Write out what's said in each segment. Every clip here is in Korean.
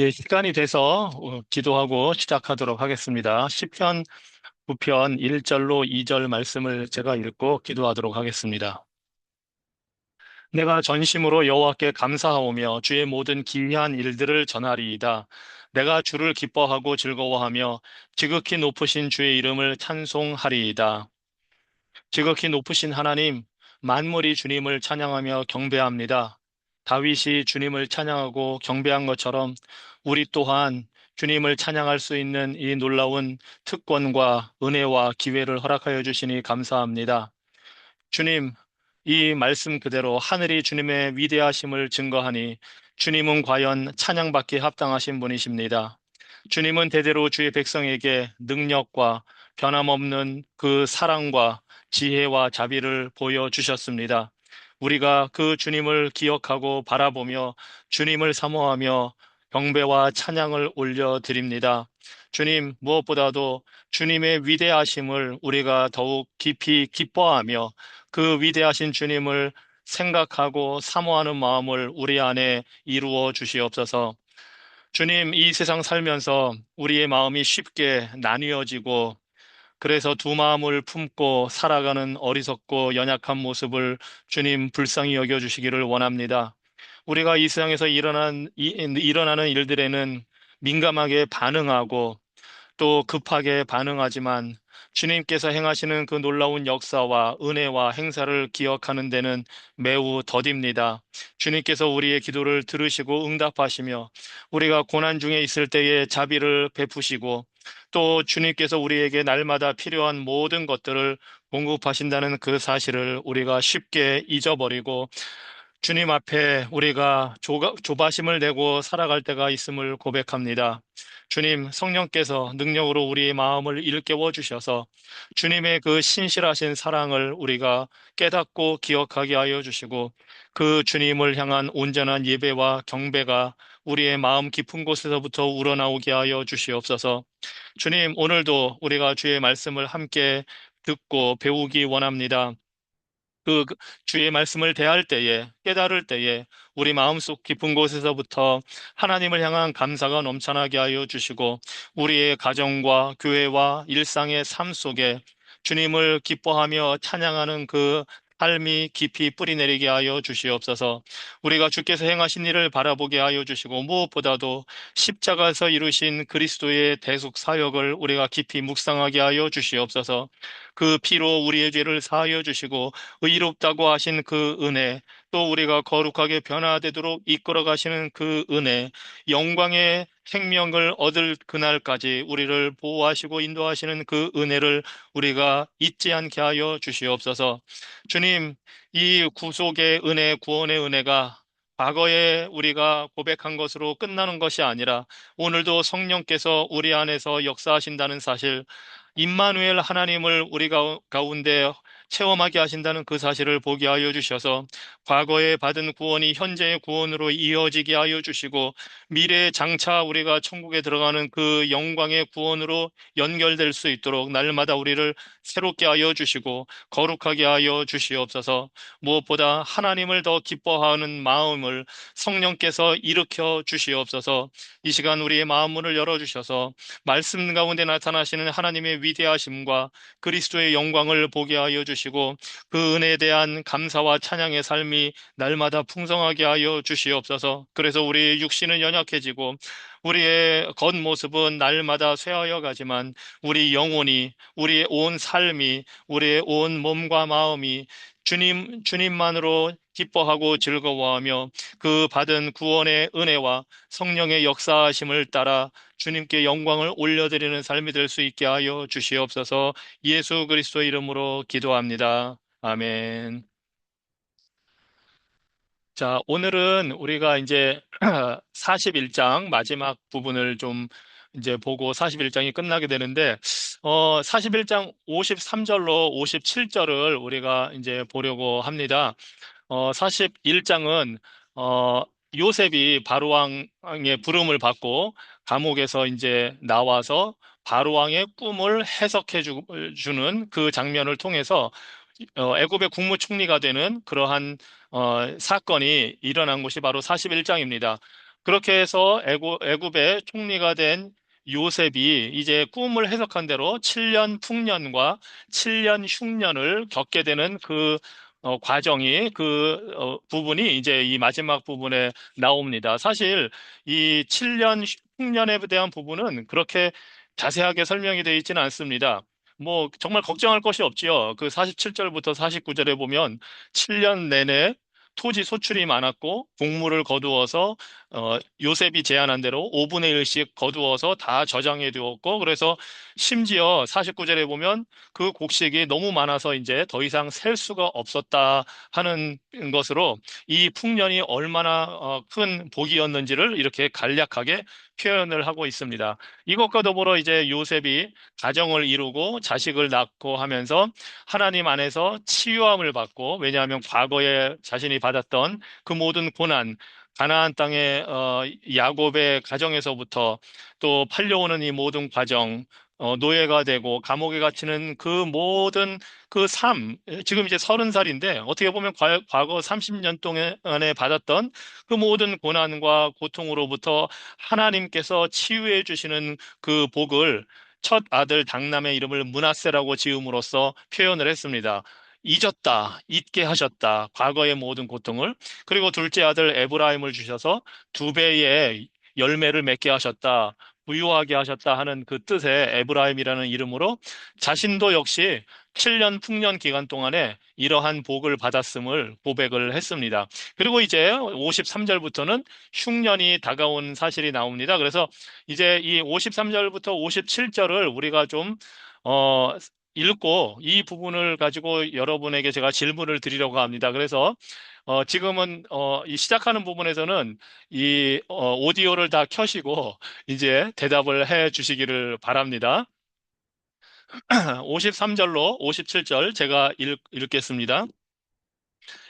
예, 시간이 돼서 기도하고 시작하도록 하겠습니다. 시편 9편 1절로 2절 말씀을 제가 읽고 기도하도록 하겠습니다. 내가 전심으로 여호와께 감사하오며 주의 모든 기이한 일들을 전하리이다. 내가 주를 기뻐하고 즐거워하며 지극히 높으신 주의 이름을 찬송하리이다. 지극히 높으신 하나님, 만물이 주님을 찬양하며 경배합니다. 다윗이 주님을 찬양하고 경배한 것처럼 우리 또한 주님을 찬양할 수 있는 이 놀라운 특권과 은혜와 기회를 허락하여 주시니 감사합니다. 주님, 이 말씀 그대로 하늘이 주님의 위대하심을 증거하니 주님은 과연 찬양받기에 합당하신 분이십니다. 주님은 대대로 주의 백성에게 능력과 변함없는 그 사랑과 지혜와 자비를 보여주셨습니다. 우리가 그 주님을 기억하고 바라보며 주님을 사모하며 경배와 찬양을 올려드립니다. 주님, 무엇보다도 주님의 위대하심을 우리가 더욱 깊이 기뻐하며 그 위대하신 주님을 생각하고 사모하는 마음을 우리 안에 이루어 주시옵소서. 주님, 이 세상 살면서 우리의 마음이 쉽게 나뉘어지고 그래서 두 마음을 품고 살아가는 어리석고 연약한 모습을 주님 불쌍히 여겨주시기를 원합니다. 우리가 이 세상에서 일어나는 일들에는 민감하게 반응하고 또 급하게 반응하지만 주님께서 행하시는 그 놀라운 역사와 은혜와 행사를 기억하는 데는 매우 더딥니다. 주님께서 우리의 기도를 들으시고 응답하시며 우리가 고난 중에 있을 때에 자비를 베푸시고 또 주님께서 우리에게 날마다 필요한 모든 것들을 공급하신다는 그 사실을 우리가 쉽게 잊어버리고 주님 앞에 우리가 조바심을 내고 살아갈 때가 있음을 고백합니다. 주님, 성령께서 능력으로 우리의 마음을 일깨워 주셔서 주님의 그 신실하신 사랑을 우리가 깨닫고 기억하게 하여 주시고 그 주님을 향한 온전한 예배와 경배가 우리의 마음 깊은 곳에서부터 우러나오게 하여 주시옵소서. 주님, 오늘도 우리가 주의 말씀을 함께 듣고 배우기 원합니다. 그 주의 말씀을 대할 때에, 깨달을 때에 우리 마음속 깊은 곳에서부터 하나님을 향한 감사가 넘쳐나게 하여 주시고 우리의 가정과 교회와 일상의 삶 속에 주님을 기뻐하며 찬양하는 그 삶이 깊이 뿌리내리게 하여 주시옵소서. 우리가 주께서 행하신 일을 바라보게 하여 주시고 무엇보다도 십자가에서 이루신 그리스도의 대속 사역을 우리가 깊이 묵상하게 하여 주시옵소서. 그 피로 우리의 죄를 사하여 주시고 의롭다고 하신 그 은혜, 또 우리가 거룩하게 변화되도록 이끌어 가시는 그 은혜, 영광의 생명을 얻을 그날까지 우리를 보호하시고 인도하시는 그 은혜를 우리가 잊지 않게 하여 주시옵소서. 주님, 이 구속의 은혜, 구원의 은혜가 과거에 우리가 고백한 것으로 끝나는 것이 아니라 오늘도 성령께서 우리 안에서 역사하신다는 사실, 임마누엘 하나님을 우리 가운데 체험하게 하신다는 그 사실을 보게 하여 주셔서 과거에 받은 구원이 현재의 구원으로 이어지게 하여 주시고 미래에 장차 우리가 천국에 들어가는 그 영광의 구원으로 연결될 수 있도록 날마다 우리를 새롭게 하여 주시고 거룩하게 하여 주시옵소서. 무엇보다 하나님을 더 기뻐하는 마음을 성령께서 일으켜 주시옵소서. 이 시간 우리의 마음문을 열어주셔서 말씀 가운데 나타나시는 하나님의 위대하심과 그리스도의 영광을 보게 하여 주시고 그 은혜에 대한 감사와 찬양의 삶이 날마다 풍성하게 하여 주시옵소서. 그래서 우리의 육신은 연약해지고 우리의 겉모습은 날마다 쇠하여 가지만 우리 영혼이, 우리의 온 삶이, 우리의 온 몸과 마음이 주님만으로 기뻐하고 즐거워하며 그 받은 구원의 은혜와 성령의 역사하심을 따라 주님께 영광을 올려드리는 삶이 될 수 있게 하여 주시옵소서. 예수 그리스도 이름으로 기도합니다. 아멘. 자, 오늘은 우리가 이제 41장 마지막 부분을 좀 이제 보고 41장이 끝나게 되는데, 41장 53절로 57절을 우리가 이제 보려고 합니다. 41장은, 요셉이 바로왕의 부름을 받고 감옥에서 이제 나와서 바로왕의 꿈을 주는 그 장면을 통해서 애굽의 국무총리가 되는 그러한 사건이 일어난 곳이 바로 41장입니다. 그렇게 해서 애굽의 총리가 된 요셉이 이제 꿈을 해석한 대로 7년 풍년과 7년 흉년을 겪게 되는 그 과정이 부분이 이제 이 마지막 부분에 나옵니다. 사실 이 7년 흉년에 대한 부분은 그렇게 자세하게 설명이 되어 있지는 않습니다. 뭐 정말 걱정할 것이 없지요. 그 47절부터 49절에 보면 7년 내내 토지 소출이 많았고 곡물을 거두어서 요셉이 제안한 대로 5분의 1씩 거두어서 다 저장해 두었고 그래서 심지어 49절에 보면 그 곡식이 너무 많아서 이제 더 이상 셀 수가 없었다 하는 것으로 이 풍년이 얼마나 큰 복이었는지를 이렇게 간략하게 표현을 하고 있습니다. 이것과 더불어 이제 요셉이 가정을 이루고 자식을 낳고 하면서 하나님 안에서 치유함을 받고 왜냐하면 과거에 자신이 받았던 그 모든 고난 가나안 땅의 야곱의 가정에서부터 또 팔려오는 이 모든 과정, 노예가 되고 감옥에 갇히는 그 모든 그 삶, 지금 이제 30살인데 어떻게 보면 과거 30년 동안에 받았던 그 모든 고난과 고통으로부터 하나님께서 치유해 주시는 그 복을 첫 아들 당남의 이름을 므낫세라고 지음으로써 표현을 했습니다. 잊었다, 잊게 하셨다, 과거의 모든 고통을. 그리고 둘째 아들 에브라임을 주셔서 두 배의 열매를 맺게 하셨다, 부유하게 하셨다 하는 그 뜻의 에브라임이라는 이름으로 자신도 역시 7년 풍년 기간 동안에 이러한 복을 받았음을 고백을 했습니다. 그리고 이제 53절부터는 흉년이 다가온 사실이 나옵니다. 그래서 이제 이 53절부터 57절을 우리가 좀, 어, 읽고 이 부분을 가지고 여러분에게 제가 질문을 드리려고 합니다. 그래서 지금은 이 시작하는 부분에서는 이 오디오를 다 켜시고 이제 대답을 해 주시기를 바랍니다. 53절로 57절 제가 읽겠습니다.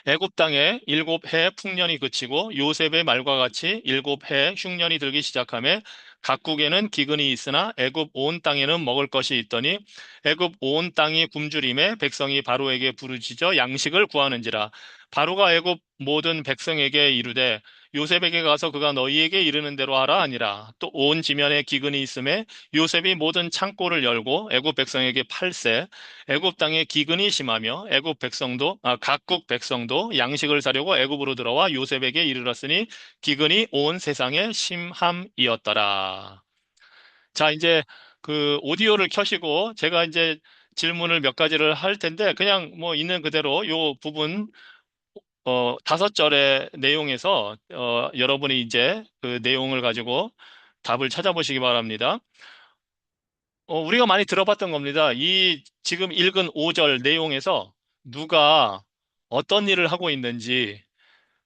애굽 땅에 일곱 해 풍년이 그치고 요셉의 말과 같이 일곱 해 흉년이 들기 시작하며 각국에는 기근이 있으나 애굽 온 땅에는 먹을 것이 있더니 애굽 온 땅이 굶주림에 백성이 바로에게 부르짖어 양식을 구하는지라 바로가 애굽 모든 백성에게 이르되 요셉에게 가서 그가 너희에게 이르는 대로 하라 아니라 또 온 지면에 기근이 있음에 요셉이 모든 창고를 열고 애굽 백성에게 팔세 애굽 땅에 기근이 심하며 애굽 백성도 각국 백성도 양식을 사려고 애굽으로 들어와 요셉에게 이르렀으니 기근이 온 세상에 심함이었더라. 자, 이제 그 오디오를 켜시고 제가 이제 질문을 몇 가지를 할 텐데 그냥 뭐 있는 그대로 요 부분 5절의 내용에서 여러분이 이제 그 내용을 가지고 답을 찾아보시기 바랍니다. 우리가 많이 들어봤던 겁니다. 이 지금 읽은 5절 내용에서 누가 어떤 일을 하고 있는지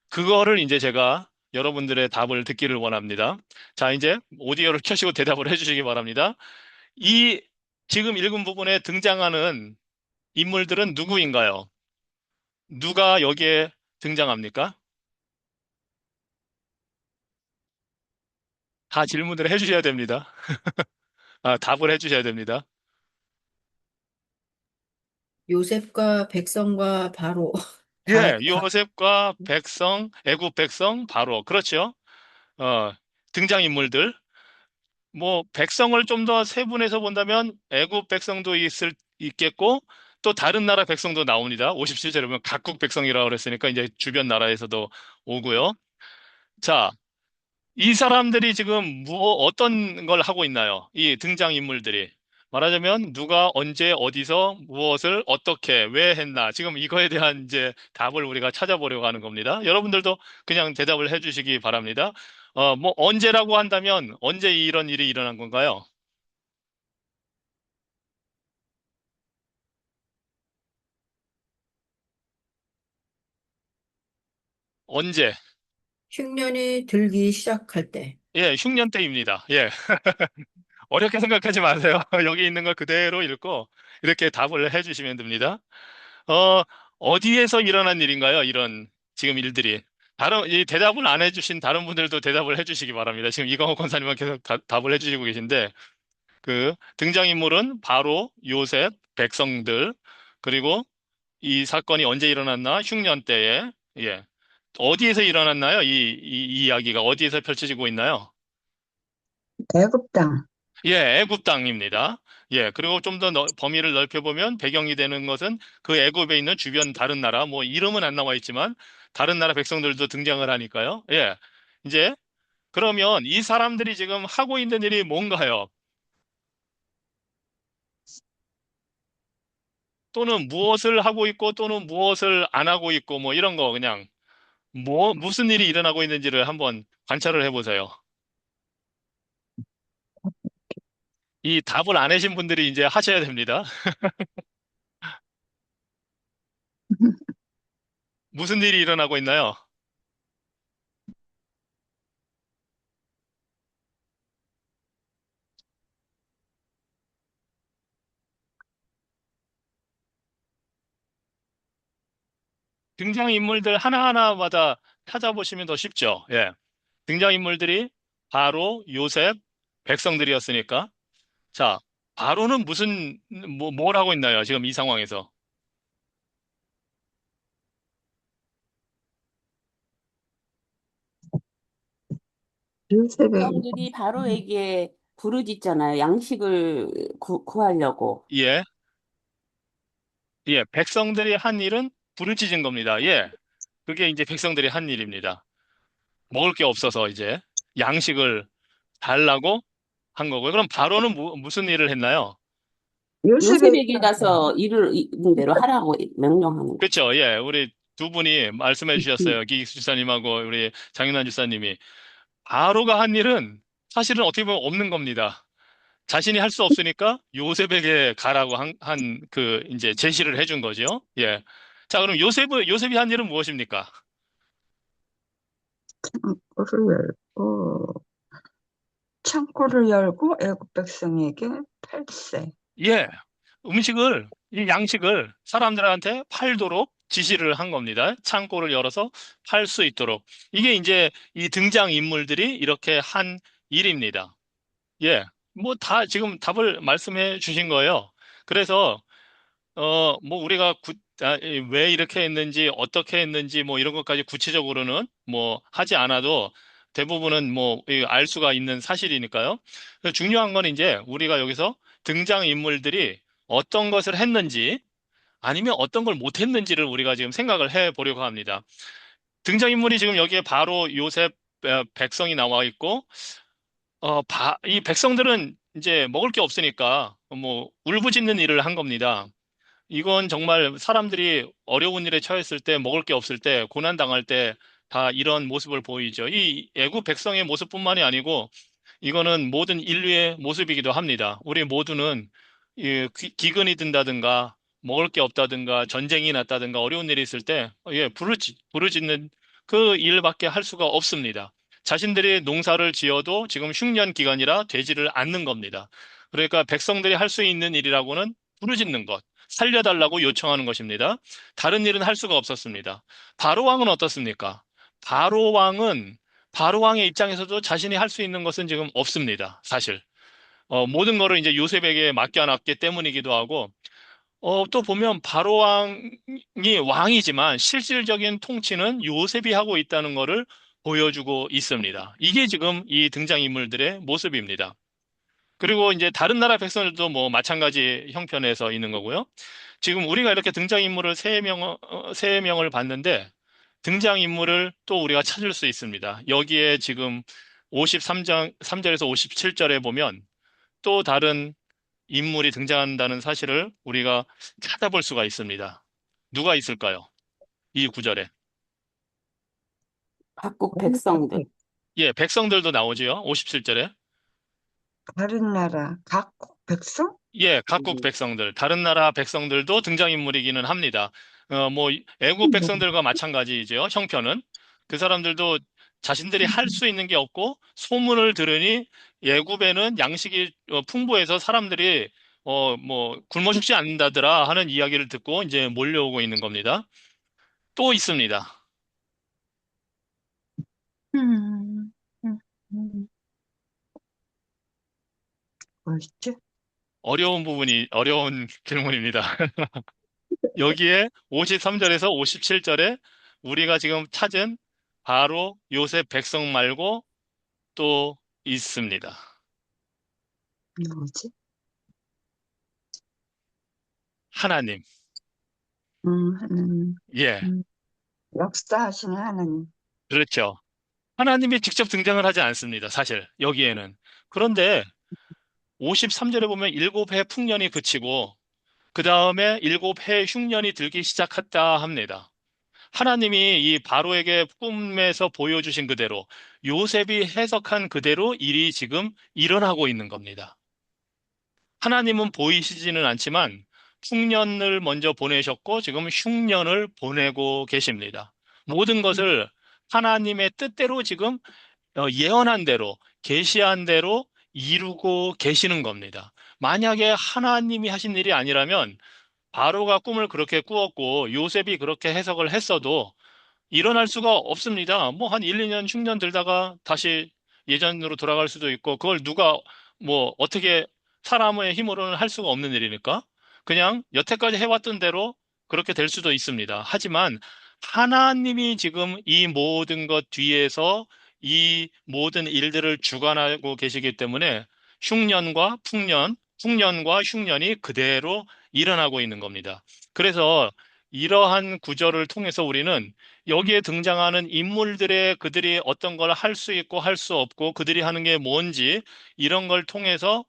그거를 이제 제가 여러분들의 답을 듣기를 원합니다. 자, 이제 오디오를 켜시고 대답을 해주시기 바랍니다. 이 지금 읽은 부분에 등장하는 인물들은 누구인가요? 누가 여기에 등장합니까? 다 질문을 해주셔야 됩니다. 답을 해주셔야 됩니다. 요셉과 백성과 바로 예, 다 요셉과 백성, 애굽 백성, 바로 그렇죠. 어, 등장인물들. 뭐 백성을 좀 더 세분해서 본다면 애굽 백성도 있겠고 또 다른 나라 백성도 나옵니다. 57절에 보면 각국 백성이라고 그랬으니까 이제 주변 나라에서도 오고요. 자, 이 사람들이 지금 어떤 걸 하고 있나요? 이 등장인물들이. 말하자면 누가 언제 어디서 무엇을 어떻게 왜 했나 지금 이거에 대한 이제 답을 우리가 찾아보려고 하는 겁니다. 여러분들도 그냥 대답을 해주시기 바랍니다. 뭐 언제라고 한다면 언제 이런 일이 일어난 건가요? 언제? 흉년이 들기 시작할 때 예, 흉년 때입니다. 예, 어렵게 생각하지 마세요. 여기 있는 걸 그대로 읽고 이렇게 답을 해주시면 됩니다. 어, 어디에서 일어난 일인가요? 이런 지금 일들이. 이 대답을 안 해주신 다른 분들도 대답을 해주시기 바랍니다. 지금 이광호 권사님은 계속 답을 해주시고 계신데, 그 등장인물은 바로 요셉, 백성들, 그리고 이 사건이 언제 일어났나? 흉년 때에, 예. 어디에서 일어났나요? 이 이야기가 어디에서 펼쳐지고 있나요? 애굽 땅. 예, 애굽 땅입니다. 예, 그리고 좀 더 범위를 넓혀보면 배경이 되는 것은 그 애굽에 있는 주변 다른 나라, 뭐 이름은 안 나와 있지만 다른 나라 백성들도 등장을 하니까요. 예, 이제 그러면 이 사람들이 지금 하고 있는 일이 뭔가요? 또는 무엇을 하고 있고 또는 무엇을 안 하고 있고 뭐 이런 거 그냥 무슨 일이 일어나고 있는지를 한번 관찰을 해보세요. 이 답을 안 하신 분들이 이제 하셔야 됩니다. 무슨 일이 일어나고 있나요? 등장인물들 하나하나마다 찾아보시면 더 쉽죠. 예. 등장인물들이 바로 요셉, 백성들이었으니까. 자, 바로는 뭘 하고 있나요? 지금 이 상황에서. 요셉의 백성들이 바로에게 부르짖잖아요. 양식을 구하려고. 예, 예. 백성들이 한 일은 부르짖은 겁니다. 예. 그게 이제 백성들이 한 일입니다. 먹을 게 없어서 이제 양식을 달라고 한 거고요. 그럼 바로는 무슨 일을 했나요? 요셉의 요셉에게 가서 일을 있는 대로 하라고 명령하는 거죠. 그렇죠. 예. 우리 두 분이 말씀해 주셨어요. 기익수 주사님하고 우리 장윤환 주사님이. 바로가 한 일은 사실은 어떻게 보면 없는 겁니다. 자신이 할 수 없으니까 요셉에게 가라고 이제 제시를 해준 거죠. 예. 자, 그럼 요셉이 한 일은 무엇입니까? 창고를 열고 창고를 열고 애굽 백성에게 팔세. 예. 이 양식을 사람들한테 팔도록 지시를 한 겁니다. 창고를 열어서 팔 수 있도록. 이게 이제 이 등장 인물들이 이렇게 한 일입니다. 예. 뭐 다 지금 답을 말씀해 주신 거예요. 그래서 뭐 우리가 왜 이렇게 했는지, 어떻게 했는지, 뭐 이런 것까지 구체적으로는 뭐 하지 않아도 대부분은 알 수가 있는 사실이니까요. 그래서 중요한 건 이제 우리가 여기서 등장인물들이 어떤 것을 했는지 아니면 어떤 걸 못했는지를 우리가 지금 생각을 해 보려고 합니다. 등장인물이 지금 여기에 바로 요셉 백성이 나와 있고, 이 백성들은 이제 먹을 게 없으니까 뭐 울부짖는 일을 한 겁니다. 이건 정말 사람들이 어려운 일에 처했을 때, 먹을 게 없을 때, 고난 당할 때 다 이런 모습을 보이죠. 이 애국 백성의 모습뿐만이 아니고 이거는 모든 인류의 모습이기도 합니다. 우리 모두는 이 기근이 든다든가 먹을 게 없다든가 전쟁이 났다든가 어려운 일이 있을 때 부르짖는 그 일밖에 할 수가 없습니다. 자신들이 농사를 지어도 지금 흉년 기간이라 되지를 않는 겁니다. 그러니까 백성들이 할 수 있는 일이라고는 부르짖는 것, 살려달라고 요청하는 것입니다. 다른 일은 할 수가 없었습니다. 바로 왕은 어떻습니까? 바로 왕은 바로 왕의 입장에서도 자신이 할 수 있는 것은 지금 없습니다. 사실. 모든 거를 이제 요셉에게 맡겨놨기 때문이기도 하고, 또 보면 바로 왕이 왕이지만 실질적인 통치는 요셉이 하고 있다는 것을 보여주고 있습니다. 이게 지금 이 등장인물들의 모습입니다. 그리고 이제 다른 나라 백성들도 뭐 마찬가지 형편에서 있는 거고요. 지금 우리가 이렇게 등장인물을 세 명을 봤는데 등장인물을 또 우리가 찾을 수 있습니다. 여기에 지금 53장, 3절에서 57절에 보면 또 다른 인물이 등장한다는 사실을 우리가 찾아볼 수가 있습니다. 누가 있을까요? 이 구절에. 각국 백성들. 예, 백성들도 나오지요. 57절에. 다른 나라 각국 백성? 예, 각국 음. 백성들, 다른 나라 백성들도 등장인물이기는 합니다. 애국 백성들과 마찬가지죠, 형편은. 그 사람들도 자신들이 할 수 있는 게 없고, 소문을 들으니 애굽에는 양식이 풍부해서 사람들이, 굶어 죽지 않는다더라 하는 이야기를 듣고 이제 몰려오고 있는 겁니다. 또 있습니다. 음, 음, 음. 뭐였지? 어려운 질문입니다. 여기에 53절에서 57절에 우리가 지금 찾은 바로, 요셉, 백성 말고 또 있습니다. 뭐지? 하나님. 하나님. 예, 음, 역사하시는 하나님. 그렇죠. 하나님이 직접 등장을 하지 않습니다. 사실 여기에는. 그런데 53절에 보면 일곱 해 풍년이 그치고 그 다음에 일곱 해 흉년이 들기 시작했다 합니다. 하나님이 이 바로에게 꿈에서 보여주신 그대로 요셉이 해석한 그대로 일이 지금 일어나고 있는 겁니다. 하나님은 보이시지는 않지만 흉년을 먼저 보내셨고 지금 흉년을 보내고 계십니다. 모든 것을 하나님의 뜻대로 지금 예언한 대로, 계시한 대로 이루고 계시는 겁니다. 만약에 하나님이 하신 일이 아니라면 바로가 꿈을 그렇게 꾸었고 요셉이 그렇게 해석을 했어도 일어날 수가 없습니다. 뭐 한 1, 2년 흉년 들다가 다시 예전으로 돌아갈 수도 있고 그걸 누가 뭐 어떻게 사람의 힘으로는 할 수가 없는 일이니까 그냥 여태까지 해왔던 대로 그렇게 될 수도 있습니다. 하지만 하나님이 지금 이 모든 것 뒤에서 이 모든 일들을 주관하고 계시기 때문에 흉년과 풍년, 풍년과 흉년이 그대로 일어나고 있는 겁니다. 그래서 이러한 구절을 통해서 우리는 여기에 등장하는 인물들의 그들이 어떤 걸 할 수 있고 할 수 없고 그들이 하는 게 뭔지 이런 걸 통해서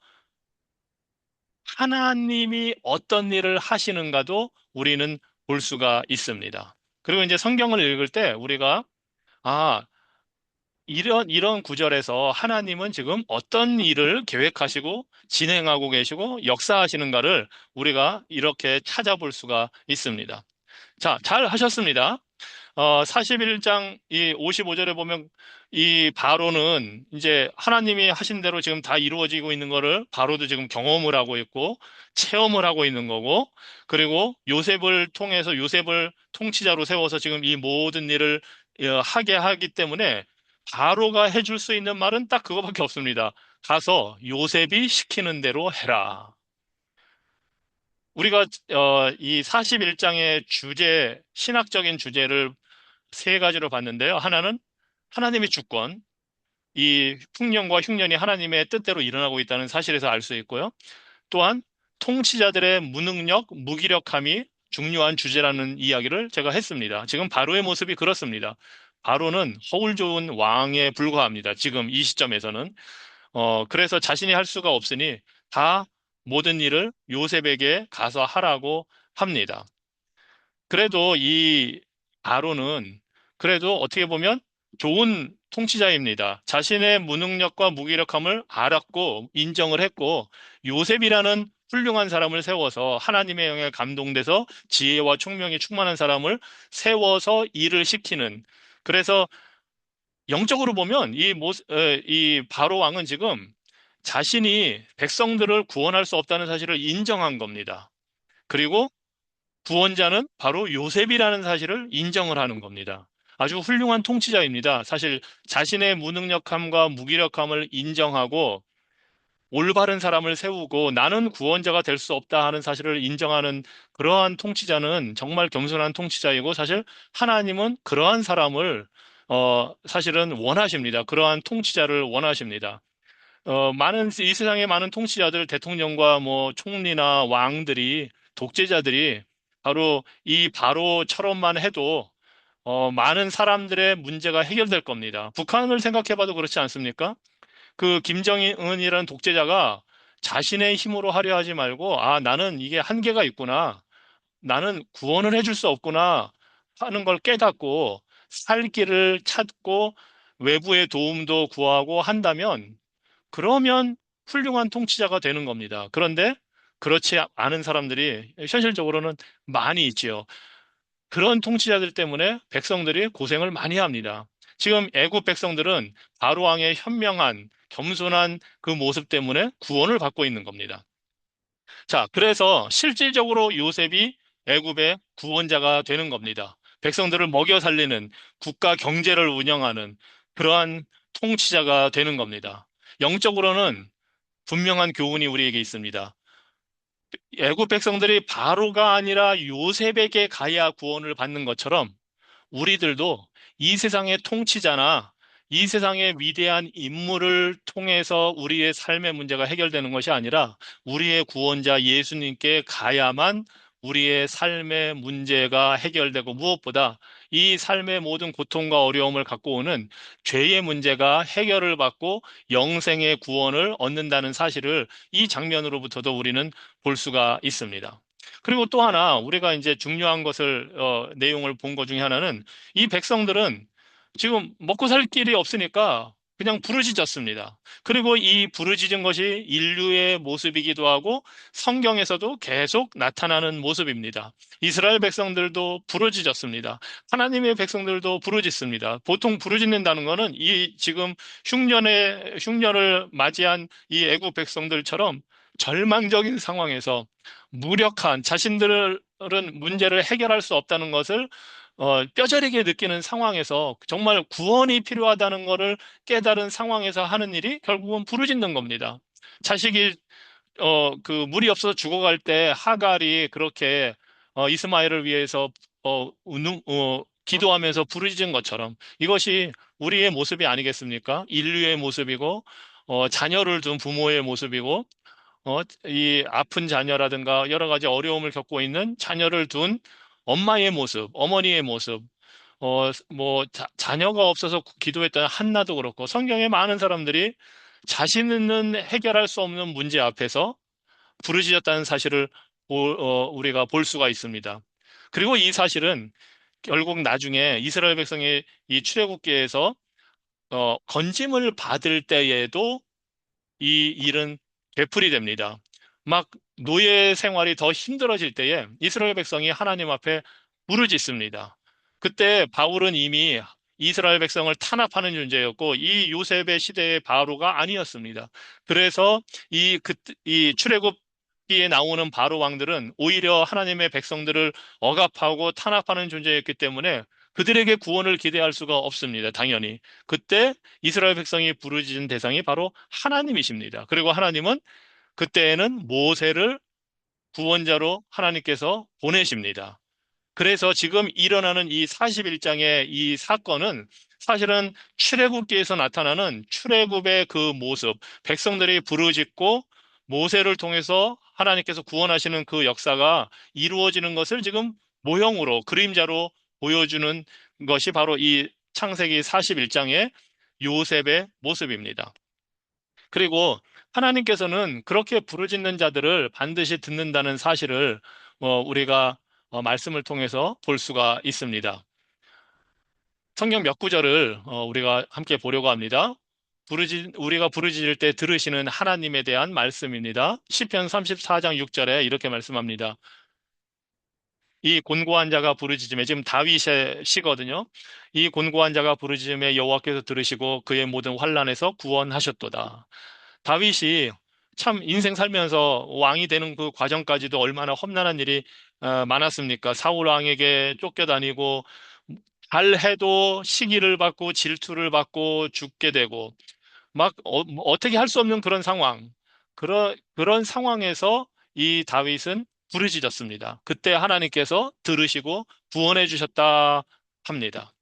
하나님이 어떤 일을 하시는가도 우리는 볼 수가 있습니다. 그리고 이제 성경을 읽을 때 우리가 아, 이런 구절에서 하나님은 지금 어떤 일을 계획하시고 진행하고 계시고 역사하시는가를 우리가 이렇게 찾아볼 수가 있습니다. 자, 잘 하셨습니다. 41장 이 55절에 보면 이 바로는 이제 하나님이 하신 대로 지금 다 이루어지고 있는 거를 바로도 지금 경험을 하고 있고 체험을 하고 있는 거고 그리고 요셉을 통해서 요셉을 통치자로 세워서 지금 이 모든 일을 하게 하기 때문에 바로가 해줄 수 있는 말은 딱 그거밖에 없습니다. 가서 요셉이 시키는 대로 해라. 우리가 이 41장의 주제, 신학적인 주제를 세 가지로 봤는데요. 하나는 하나님의 주권, 이 풍년과 흉년이 하나님의 뜻대로 일어나고 있다는 사실에서 알 수 있고요. 또한 통치자들의 무능력, 무기력함이 중요한 주제라는 이야기를 제가 했습니다. 지금 바로의 모습이 그렇습니다. 바로는 허울 좋은 왕에 불과합니다. 지금 이 시점에서는. 그래서 자신이 할 수가 없으니 다 모든 일을 요셉에게 가서 하라고 합니다. 그래도 이 바로는 그래도 어떻게 보면 좋은 통치자입니다. 자신의 무능력과 무기력함을 알았고 인정을 했고 요셉이라는 훌륭한 사람을 세워서 하나님의 영에 감동돼서 지혜와 총명이 충만한 사람을 세워서 일을 시키는 그래서 영적으로 보면 이 바로 왕은 지금 자신이 백성들을 구원할 수 없다는 사실을 인정한 겁니다. 그리고 구원자는 바로 요셉이라는 사실을 인정을 하는 겁니다. 아주 훌륭한 통치자입니다. 사실 자신의 무능력함과 무기력함을 인정하고 올바른 사람을 세우고 나는 구원자가 될 수 없다 하는 사실을 인정하는 그러한 통치자는 정말 겸손한 통치자이고 사실 하나님은 그러한 사람을 사실은 원하십니다. 그러한 통치자를 원하십니다. 이 세상의 많은 통치자들, 대통령과 뭐 총리나 왕들이, 독재자들이 바로 이 바로처럼만 해도 많은 사람들의 문제가 해결될 겁니다. 북한을 생각해봐도 그렇지 않습니까? 그 김정은이라는 독재자가 자신의 힘으로 하려 하지 말고, 아, 나는 이게 한계가 있구나. 나는 구원을 해줄 수 없구나 하는 걸 깨닫고 살 길을 찾고 외부의 도움도 구하고 한다면 그러면 훌륭한 통치자가 되는 겁니다. 그런데 그렇지 않은 사람들이 현실적으로는 많이 있지요. 그런 통치자들 때문에 백성들이 고생을 많이 합니다. 지금 애굽 백성들은 바로 왕의 현명한 겸손한 그 모습 때문에 구원을 받고 있는 겁니다. 자, 그래서 실질적으로 요셉이 애굽의 구원자가 되는 겁니다. 백성들을 먹여 살리는 국가 경제를 운영하는 그러한 통치자가 되는 겁니다. 영적으로는 분명한 교훈이 우리에게 있습니다. 애굽 백성들이 바로가 아니라 요셉에게 가야 구원을 받는 것처럼 우리들도 이 세상의 통치자나 이 세상의 위대한 인물을 통해서 우리의 삶의 문제가 해결되는 것이 아니라 우리의 구원자 예수님께 가야만 우리의 삶의 문제가 해결되고 무엇보다 이 삶의 모든 고통과 어려움을 갖고 오는 죄의 문제가 해결을 받고 영생의 구원을 얻는다는 사실을 이 장면으로부터도 우리는 볼 수가 있습니다. 그리고 또 하나 우리가 이제 중요한 것을 내용을 본 것 중에 하나는 이 백성들은 지금 먹고 살 길이 없으니까 그냥 부르짖었습니다. 그리고 이 부르짖은 것이 인류의 모습이기도 하고 성경에서도 계속 나타나는 모습입니다. 이스라엘 백성들도 부르짖었습니다. 하나님의 백성들도 부르짖습니다. 보통 부르짖는다는 것은 이 지금 흉년을 맞이한 이 애국 백성들처럼 절망적인 상황에서 무력한 자신들은 문제를 해결할 수 없다는 것을 뼈저리게 느끼는 상황에서 정말 구원이 필요하다는 것을 깨달은 상황에서 하는 일이 결국은 부르짖는 겁니다. 자식이 그 물이 없어서 죽어갈 때 하갈이 그렇게 이스마엘을 위해서 기도하면서 부르짖은 것처럼 이것이 우리의 모습이 아니겠습니까? 인류의 모습이고 자녀를 둔 부모의 모습이고 이 아픈 자녀라든가 여러 가지 어려움을 겪고 있는 자녀를 둔 엄마의 모습, 어머니의 모습, 자녀가 없어서 기도했던 한나도 그렇고, 성경에 많은 사람들이 자신은 해결할 수 없는 문제 앞에서 부르짖었다는 사실을 우리가 볼 수가 있습니다. 그리고 이 사실은 결국 나중에 이스라엘 백성의 이 출애굽기에서 건짐을 받을 때에도 이 일은 되풀이 됩니다. 막 노예 생활이 더 힘들어질 때에 이스라엘 백성이 하나님 앞에 부르짖습니다. 그때 바울은 이미 이스라엘 백성을 탄압하는 존재였고 이 요셉의 시대의 바로가 아니었습니다. 그래서 이 출애굽기에 나오는 바로 왕들은 오히려 하나님의 백성들을 억압하고 탄압하는 존재였기 때문에 그들에게 구원을 기대할 수가 없습니다. 당연히. 그때 이스라엘 백성이 부르짖은 대상이 바로 하나님이십니다. 그리고 하나님은 그때에는 모세를 구원자로 하나님께서 보내십니다. 그래서 지금 일어나는 이 41장의 이 사건은 사실은 출애굽기에서 나타나는 출애굽의 그 모습, 백성들이 부르짖고 모세를 통해서 하나님께서 구원하시는 그 역사가 이루어지는 것을 지금 모형으로, 그림자로 보여주는 것이 바로 이 창세기 41장의 요셉의 모습입니다. 그리고 하나님께서는 그렇게 부르짖는 자들을 반드시 듣는다는 사실을 우리가 말씀을 통해서 볼 수가 있습니다. 성경 몇 구절을 우리가 함께 보려고 합니다. 우리가 부르짖을 때 들으시는 하나님에 대한 말씀입니다. 시편 34장 6절에 이렇게 말씀합니다. 이 곤고한 자가 부르짖음에, 지금 다윗의 시거든요. 이 곤고한 자가 부르짖음에 여호와께서 들으시고 그의 모든 환난에서 구원하셨도다. 다윗이 참 인생 살면서 왕이 되는 그 과정까지도 얼마나 험난한 일이 많았습니까? 사울 왕에게 쫓겨다니고 잘해도 시기를 받고 질투를 받고 죽게 되고 막 어떻게 할 수 없는 그런 상황. 그런 상황에서 이 다윗은 부르짖었습니다. 그때 하나님께서 들으시고 구원해 주셨다 합니다.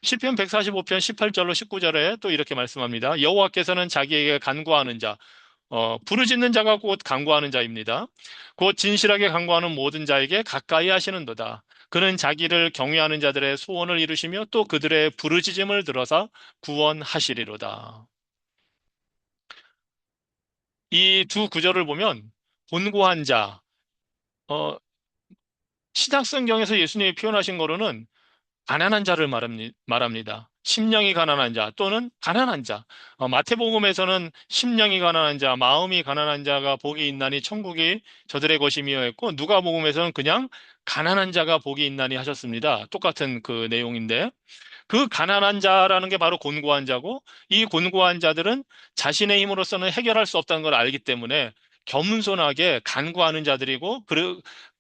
시편 145편 18절로 19절에 또 이렇게 말씀합니다. 여호와께서는 자기에게 간구하는 자, 부르짖는 자가 곧 간구하는 자입니다. 곧 진실하게 간구하는 모든 자에게 가까이 하시는도다. 그는 자기를 경외하는 자들의 소원을 이루시며 또 그들의 부르짖음을 들어서 구원하시리로다. 이 두 구절을 보면 곤고한 자, 어, 신약 성경에서 예수님이 표현하신 거로는 가난한 자를 말합니다. 심령이 가난한 자 또는 가난한 자. 마태복음에서는 심령이 가난한 자, 마음이 가난한 자가 복이 있나니 천국이 저들의 것이며 했고 누가복음에서는 그냥 가난한 자가 복이 있나니 하셨습니다. 똑같은 그 내용인데 그 가난한 자라는 게 바로 곤고한 자고 이 곤고한 자들은 자신의 힘으로서는 해결할 수 없다는 걸 알기 때문에 겸손하게 간구하는 자들이고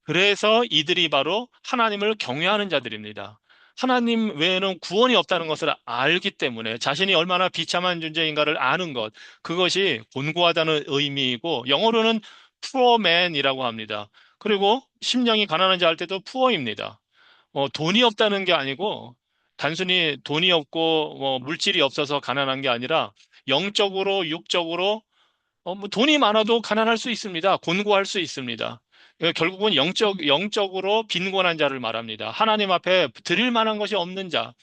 그래서 이들이 바로 하나님을 경외하는 자들입니다. 하나님 외에는 구원이 없다는 것을 알기 때문에 자신이 얼마나 비참한 존재인가를 아는 것, 그것이 곤고하다는 의미이고 영어로는 poor man이라고 합니다. 그리고 심령이 가난한 자 할 때도 poor입니다. 돈이 없다는 게 아니고 단순히 돈이 없고 뭐 물질이 없어서 가난한 게 아니라 영적으로, 육적으로 뭐 돈이 많아도 가난할 수 있습니다. 곤고할 수 있습니다. 결국은 영적으로 빈곤한 자를 말합니다. 하나님 앞에 드릴 만한 것이 없는 자,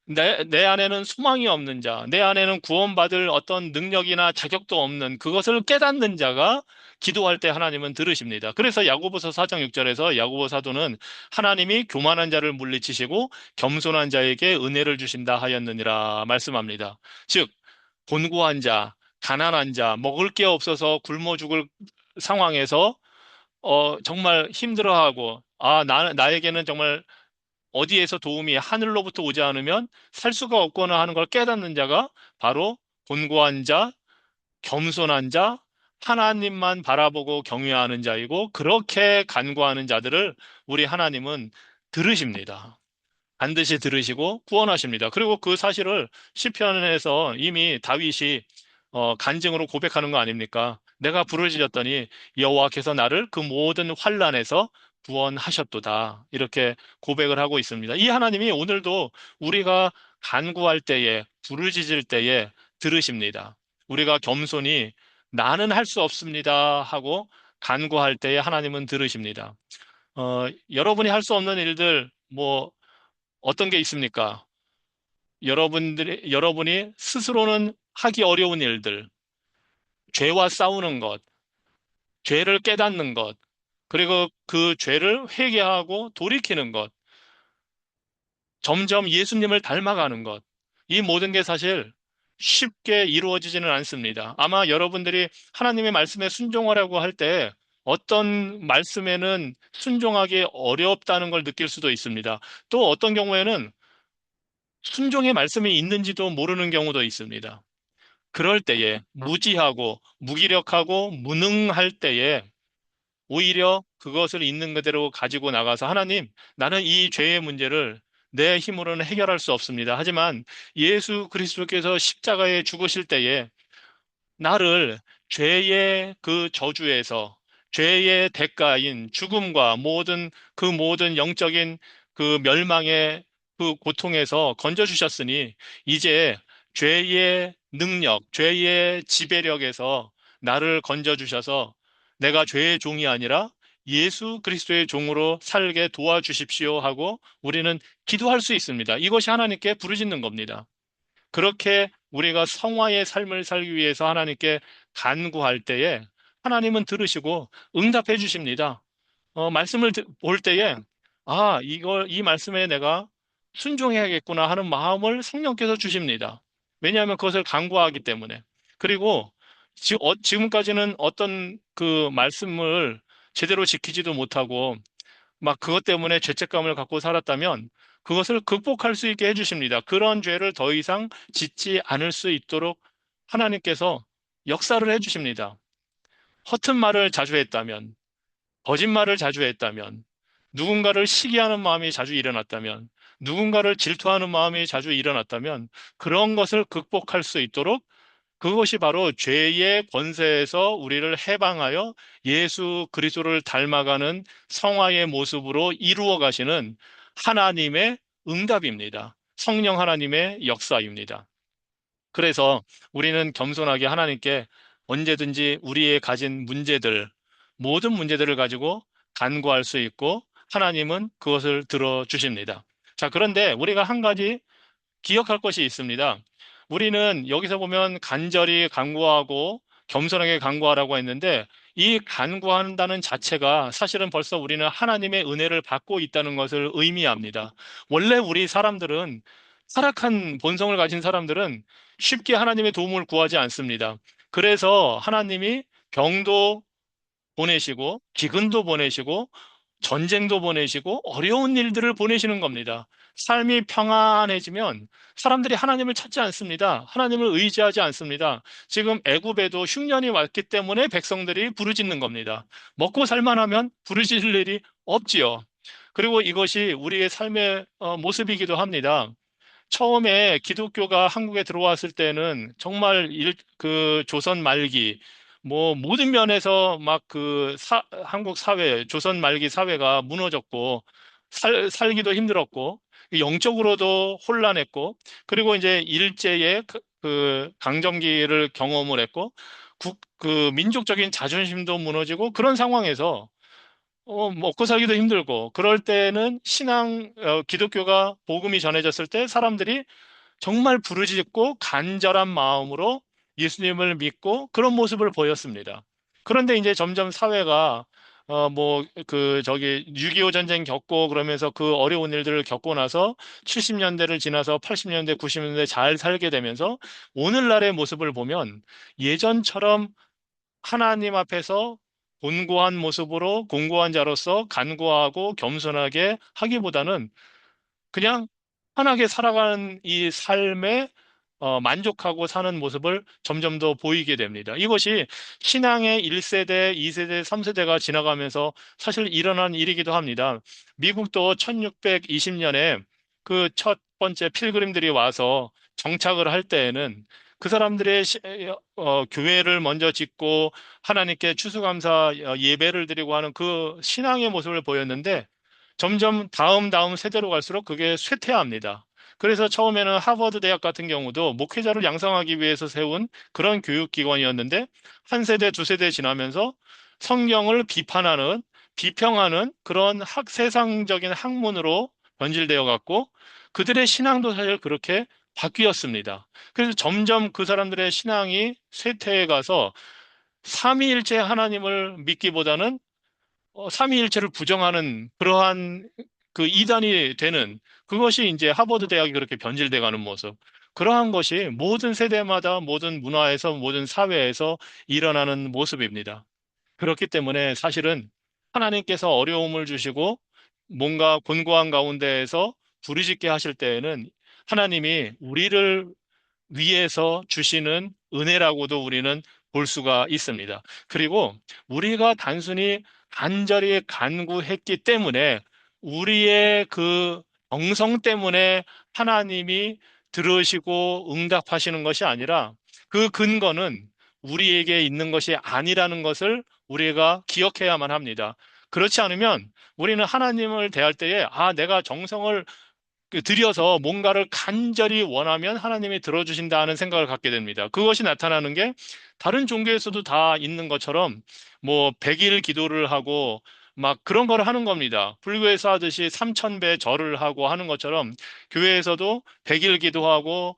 내 안에는 소망이 없는 자, 내 안에는 구원받을 어떤 능력이나 자격도 없는 그것을 깨닫는 자가 기도할 때 하나님은 들으십니다. 그래서 야고보서 4장 6절에서 야고보 사도는 하나님이 교만한 자를 물리치시고 겸손한 자에게 은혜를 주신다 하였느니라 말씀합니다. 즉, 곤고한 자, 가난한 자, 먹을 게 없어서 굶어 죽을 상황에서 정말 힘들어하고 나에게는 정말 어디에서 도움이 하늘로부터 오지 않으면 살 수가 없거나 하는 걸 깨닫는 자가 바로 곤고한 자, 겸손한 자, 하나님만 바라보고 경외하는 자이고 그렇게 간구하는 자들을 우리 하나님은 들으십니다. 반드시 들으시고 구원하십니다. 그리고 그 사실을 시편에서 이미 다윗이 간증으로 고백하는 거 아닙니까? 내가 부르짖었더니 여호와께서 나를 그 모든 환난에서 구원하셨도다. 이렇게 고백을 하고 있습니다. 이 하나님이 오늘도 우리가 간구할 때에 부르짖을 때에 들으십니다. 우리가 겸손히 나는 할 수 없습니다 하고 간구할 때에 하나님은 들으십니다. 여러분이 할 수 없는 일들 뭐 어떤 게 있습니까? 여러분이 스스로는 하기 어려운 일들, 죄와 싸우는 것, 죄를 깨닫는 것, 그리고 그 죄를 회개하고 돌이키는 것, 점점 예수님을 닮아가는 것, 이 모든 게 사실 쉽게 이루어지지는 않습니다. 아마 여러분들이 하나님의 말씀에 순종하라고 할 때 어떤 말씀에는 순종하기 어렵다는 걸 느낄 수도 있습니다. 또 어떤 경우에는 순종의 말씀이 있는지도 모르는 경우도 있습니다. 그럴 때에 무지하고 무기력하고 무능할 때에 오히려 그것을 있는 그대로 가지고 나가서 하나님, 나는 이 죄의 문제를 내 힘으로는 해결할 수 없습니다. 하지만 예수 그리스도께서 십자가에 죽으실 때에 나를 죄의 그 저주에서 죄의 대가인 죽음과 그 모든 영적인 그 멸망의 그 고통에서 건져주셨으니 이제 죄의 능력, 죄의 지배력에서 나를 건져주셔서 내가 죄의 종이 아니라 예수 그리스도의 종으로 살게 도와주십시오 하고 우리는 기도할 수 있습니다. 이것이 하나님께 부르짖는 겁니다. 그렇게 우리가 성화의 삶을 살기 위해서 하나님께 간구할 때에 하나님은 들으시고 응답해 주십니다. 말씀을 볼 때에 이 말씀에 내가 순종해야겠구나 하는 마음을 성령께서 주십니다. 왜냐하면 그것을 간구하기 때문에. 그리고 지금까지는 어떤 그 말씀을 제대로 지키지도 못하고 막 그것 때문에 죄책감을 갖고 살았다면 그것을 극복할 수 있게 해주십니다. 그런 죄를 더 이상 짓지 않을 수 있도록 하나님께서 역사를 해주십니다. 허튼 말을 자주 했다면, 거짓말을 자주 했다면, 누군가를 시기하는 마음이 자주 일어났다면, 누군가를 질투하는 마음이 자주 일어났다면, 그런 것을 극복할 수 있도록 그것이 바로 죄의 권세에서 우리를 해방하여 예수 그리스도를 닮아가는 성화의 모습으로 이루어 가시는 하나님의 응답입니다. 성령 하나님의 역사입니다. 그래서 우리는 겸손하게 하나님께 언제든지 우리의 가진 문제들, 모든 문제들을 가지고 간구할 수 있고 하나님은 그것을 들어주십니다. 자, 그런데 우리가 한 가지 기억할 것이 있습니다. 우리는 여기서 보면 간절히 간구하고 겸손하게 간구하라고 했는데 이 간구한다는 자체가 사실은 벌써 우리는 하나님의 은혜를 받고 있다는 것을 의미합니다. 원래 우리 사람들은 타락한 본성을 가진 사람들은 쉽게 하나님의 도움을 구하지 않습니다. 그래서 하나님이 병도 보내시고 기근도 보내시고 전쟁도 보내시고 어려운 일들을 보내시는 겁니다. 삶이 평안해지면 사람들이 하나님을 찾지 않습니다. 하나님을 의지하지 않습니다. 지금 애굽에도 흉년이 왔기 때문에 백성들이 부르짖는 겁니다. 먹고 살만하면 부르짖을 일이 없지요. 그리고 이것이 우리의 삶의 모습이기도 합니다. 처음에 기독교가 한국에 들어왔을 때는 정말 그 조선 말기, 뭐 모든 면에서 막 한국 사회, 조선 말기 사회가 무너졌고 살기도 힘들었고, 영적으로도 혼란했고, 그리고 이제 일제의 그 강점기를 경험을 했고, 그 민족적인 자존심도 무너지고, 그런 상황에서 먹고 살기도 힘들고, 그럴 때는 기독교가 복음이 전해졌을 때 사람들이 정말 부르짖고 간절한 마음으로 예수님을 믿고 그런 모습을 보였습니다. 그런데 이제 점점 사회가 저기 6.25 전쟁 겪고 그러면서 그 어려운 일들을 겪고 나서 70년대를 지나서 80년대, 90년대 잘 살게 되면서 오늘날의 모습을 보면 예전처럼 하나님 앞에서 곤고한 모습으로 공고한 자로서 간구하고 겸손하게 하기보다는 그냥 편하게 살아가는 이 삶에 만족하고 사는 모습을 점점 더 보이게 됩니다. 이것이 신앙의 1세대, 2세대, 3세대가 지나가면서 사실 일어난 일이기도 합니다. 미국도 1620년에 그 첫 번째 필그림들이 와서 정착을 할 때에는 그 사람들의 교회를 먼저 짓고 하나님께 추수감사 예배를 드리고 하는 그 신앙의 모습을 보였는데 점점 다음 세대로 갈수록 그게 쇠퇴합니다. 그래서 처음에는 하버드 대학 같은 경우도 목회자를 양성하기 위해서 세운 그런 교육기관이었는데 한 세대, 두 세대 지나면서 성경을 비평하는 그런 세상적인 학문으로 변질되어 갔고 그들의 신앙도 사실 그렇게 바뀌었습니다. 그래서 점점 그 사람들의 신앙이 쇠퇴해 가서 삼위일체 하나님을 믿기보다는 삼위일체를 부정하는 그러한 그 이단이 되는 그것이 이제 하버드 대학이 그렇게 변질돼 가는 모습. 그러한 것이 모든 세대마다 모든 문화에서 모든 사회에서 일어나는 모습입니다. 그렇기 때문에 사실은 하나님께서 어려움을 주시고 뭔가 곤고한 가운데에서 부르짖게 하실 때에는 하나님이 우리를 위에서 주시는 은혜라고도 우리는 볼 수가 있습니다. 그리고 우리가 단순히 간절히 간구했기 때문에 우리의 그 정성 때문에 하나님이 들으시고 응답하시는 것이 아니라 그 근거는 우리에게 있는 것이 아니라는 것을 우리가 기억해야만 합니다. 그렇지 않으면 우리는 하나님을 대할 때에 내가 정성을 들여서 뭔가를 간절히 원하면 하나님이 들어주신다 하는 생각을 갖게 됩니다. 그것이 나타나는 게 다른 종교에서도 다 있는 것처럼 뭐 100일 기도를 하고 막 그런 걸 하는 겁니다. 불교에서 하듯이 3000배 절을 하고 하는 것처럼 교회에서도 100일 기도하고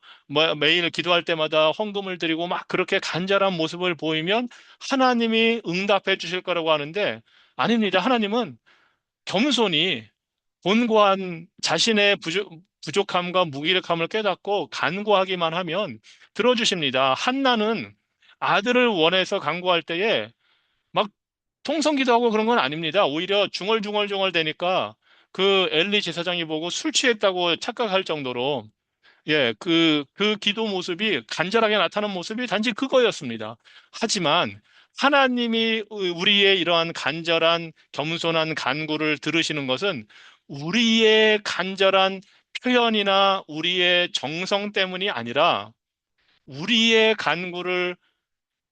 매일 기도할 때마다 헌금을 드리고 막 그렇게 간절한 모습을 보이면 하나님이 응답해 주실 거라고 하는데 아닙니다. 하나님은 겸손히 곤고한 자신의 부족함과 무기력함을 깨닫고 간구하기만 하면 들어주십니다. 한나는 아들을 원해서 간구할 때에 막 통성기도 하고 그런 건 아닙니다. 오히려 중얼중얼중얼 되니까 그 엘리 제사장이 보고 술 취했다고 착각할 정도로 그 기도 모습이 간절하게 나타난 모습이 단지 그거였습니다. 하지만 하나님이 우리의 이러한 간절한 겸손한 간구를 들으시는 것은 우리의 간절한 표현이나 우리의 정성 때문이 아니라 우리의 간구를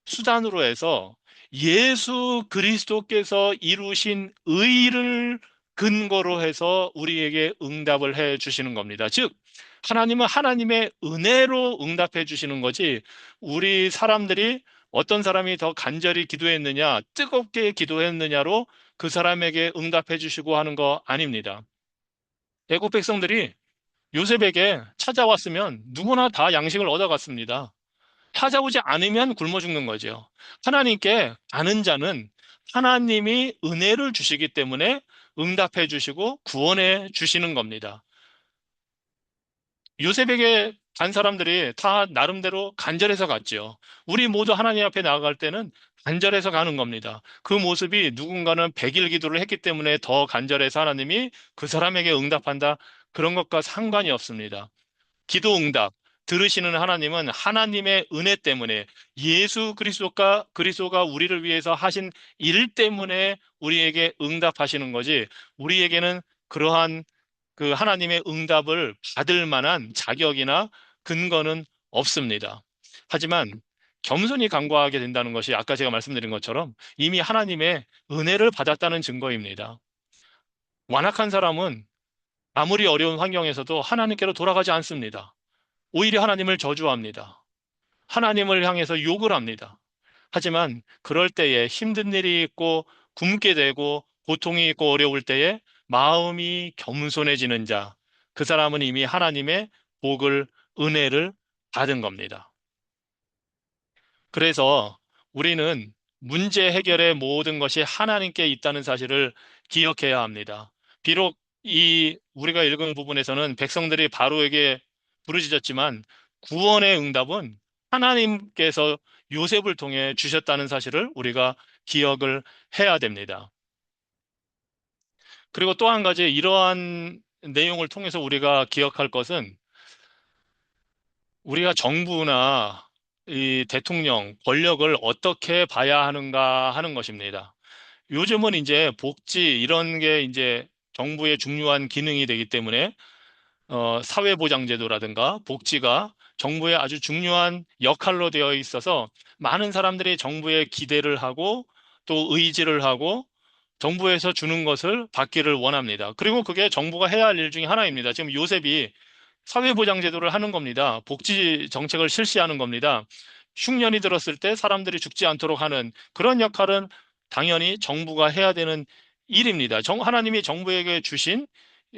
수단으로 해서 예수 그리스도께서 이루신 의를 근거로 해서 우리에게 응답을 해 주시는 겁니다. 즉, 하나님은 하나님의 은혜로 응답해 주시는 거지, 우리 사람들이 어떤 사람이 더 간절히 기도했느냐, 뜨겁게 기도했느냐로 그 사람에게 응답해 주시고 하는 거 아닙니다. 애국 백성들이 요셉에게 찾아왔으면 누구나 다 양식을 얻어갔습니다. 찾아오지 않으면 굶어 죽는 거죠. 하나님께 아는 자는 하나님이 은혜를 주시기 때문에 응답해 주시고 구원해 주시는 겁니다. 요셉에게 간 사람들이 다 나름대로 간절해서 갔죠. 우리 모두 하나님 앞에 나아갈 때는 간절해서 가는 겁니다. 그 모습이 누군가는 100일 기도를 했기 때문에 더 간절해서 하나님이 그 사람에게 응답한다. 그런 것과 상관이 없습니다. 기도 응답 들으시는 하나님은 하나님의 은혜 때문에 예수 그리스도가 우리를 위해서 하신 일 때문에 우리에게 응답하시는 거지 우리에게는 그러한 그 하나님의 응답을 받을 만한 자격이나 근거는 없습니다. 하지만 겸손히 간구하게 된다는 것이 아까 제가 말씀드린 것처럼 이미 하나님의 은혜를 받았다는 증거입니다. 완악한 사람은 아무리 어려운 환경에서도 하나님께로 돌아가지 않습니다. 오히려 하나님을 저주합니다. 하나님을 향해서 욕을 합니다. 하지만 그럴 때에 힘든 일이 있고 굶게 되고 고통이 있고 어려울 때에 마음이 겸손해지는 자, 그 사람은 이미 하나님의 복을, 은혜를 받은 겁니다. 그래서 우리는 문제 해결의 모든 것이 하나님께 있다는 사실을 기억해야 합니다. 비록 이 우리가 읽은 부분에서는 백성들이 바로에게 부르짖었지만 구원의 응답은 하나님께서 요셉을 통해 주셨다는 사실을 우리가 기억을 해야 됩니다. 그리고 또 한 가지 이러한 내용을 통해서 우리가 기억할 것은 우리가 정부나 이 대통령, 권력을 어떻게 봐야 하는가 하는 것입니다. 요즘은 이제 복지 이런 게 이제 정부의 중요한 기능이 되기 때문에 사회보장제도라든가 복지가 정부의 아주 중요한 역할로 되어 있어서 많은 사람들이 정부에 기대를 하고 또 의지를 하고 정부에서 주는 것을 받기를 원합니다. 그리고 그게 정부가 해야 할 일 중에 하나입니다. 지금 요셉이 사회보장제도를 하는 겁니다. 복지 정책을 실시하는 겁니다. 흉년이 들었을 때 사람들이 죽지 않도록 하는 그런 역할은 당연히 정부가 해야 되는 일입니다. 하나님이 정부에게 주신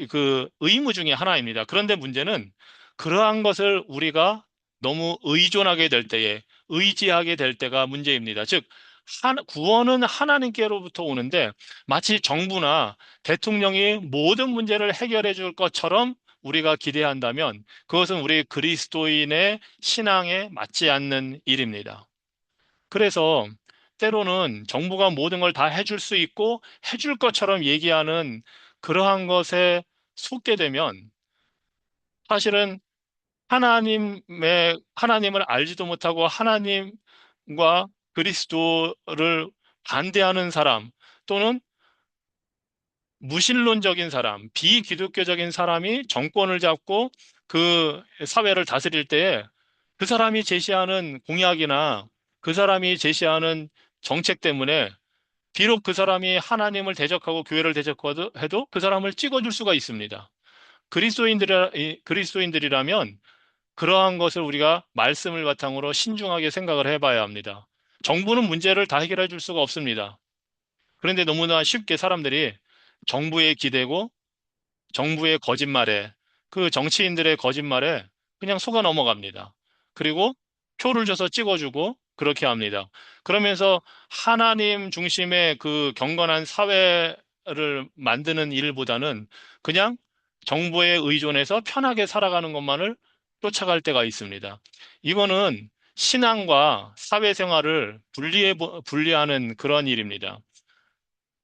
그 의무 중에 하나입니다. 그런데 문제는 그러한 것을 우리가 너무 의존하게 될 때에 의지하게 될 때가 문제입니다. 즉, 구원은 하나님께로부터 오는데 마치 정부나 대통령이 모든 문제를 해결해 줄 것처럼 우리가 기대한다면 그것은 우리 그리스도인의 신앙에 맞지 않는 일입니다. 그래서 때로는 정부가 모든 걸 다 해줄 수 있고 해줄 것처럼 얘기하는 그러한 것에 속게 되면 사실은 하나님을 알지도 못하고 하나님과 그리스도를 반대하는 사람 또는 무신론적인 사람, 비기독교적인 사람이 정권을 잡고 그 사회를 다스릴 때에 그 사람이 제시하는 공약이나 그 사람이 제시하는 정책 때문에 비록 그 사람이 하나님을 대적하고 교회를 대적해도 해도 그 사람을 찍어줄 수가 있습니다. 그리스도인들이라면 그러한 것을 우리가 말씀을 바탕으로 신중하게 생각을 해봐야 합니다. 정부는 문제를 다 해결해 줄 수가 없습니다. 그런데 너무나 쉽게 사람들이 정부에 기대고 정부의 거짓말에 그 정치인들의 거짓말에 그냥 속아 넘어갑니다. 그리고 표를 줘서 찍어주고 그렇게 합니다. 그러면서 하나님 중심의 그 경건한 사회를 만드는 일보다는 그냥 정부에 의존해서 편하게 살아가는 것만을 쫓아갈 때가 있습니다. 이거는 신앙과 사회생활을 분리하는 그런 일입니다.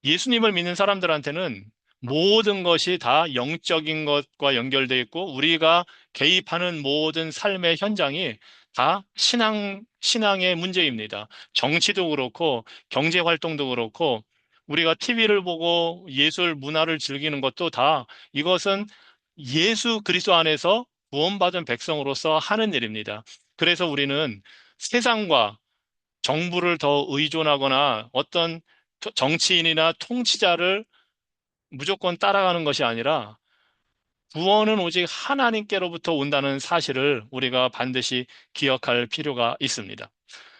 예수님을 믿는 사람들한테는 모든 것이 다 영적인 것과 연결되어 있고 우리가 개입하는 모든 삶의 현장이 다 신앙의 문제입니다. 정치도 그렇고 경제 활동도 그렇고 우리가 TV를 보고 예술 문화를 즐기는 것도 다 이것은 예수 그리스도 안에서 구원받은 백성으로서 하는 일입니다. 그래서 우리는 세상과 정부를 더 의존하거나 어떤 정치인이나 통치자를 무조건 따라가는 것이 아니라 구원은 오직 하나님께로부터 온다는 사실을 우리가 반드시 기억할 필요가 있습니다.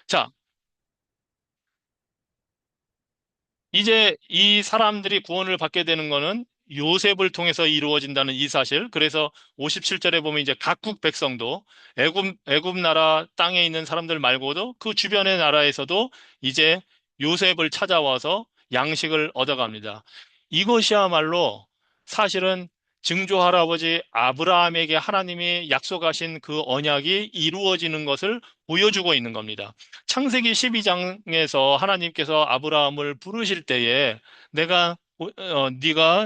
자, 이제 이 사람들이 구원을 받게 되는 것은 요셉을 통해서 이루어진다는 이 사실. 그래서 57절에 보면 이제 각국 백성도 애굽 나라 땅에 있는 사람들 말고도 그 주변의 나라에서도 이제 요셉을 찾아와서 양식을 얻어갑니다. 이것이야말로 사실은 증조 할아버지 아브라함에게 하나님이 약속하신 그 언약이 이루어지는 것을 보여주고 있는 겁니다. 창세기 12장에서 하나님께서 아브라함을 부르실 때에 네가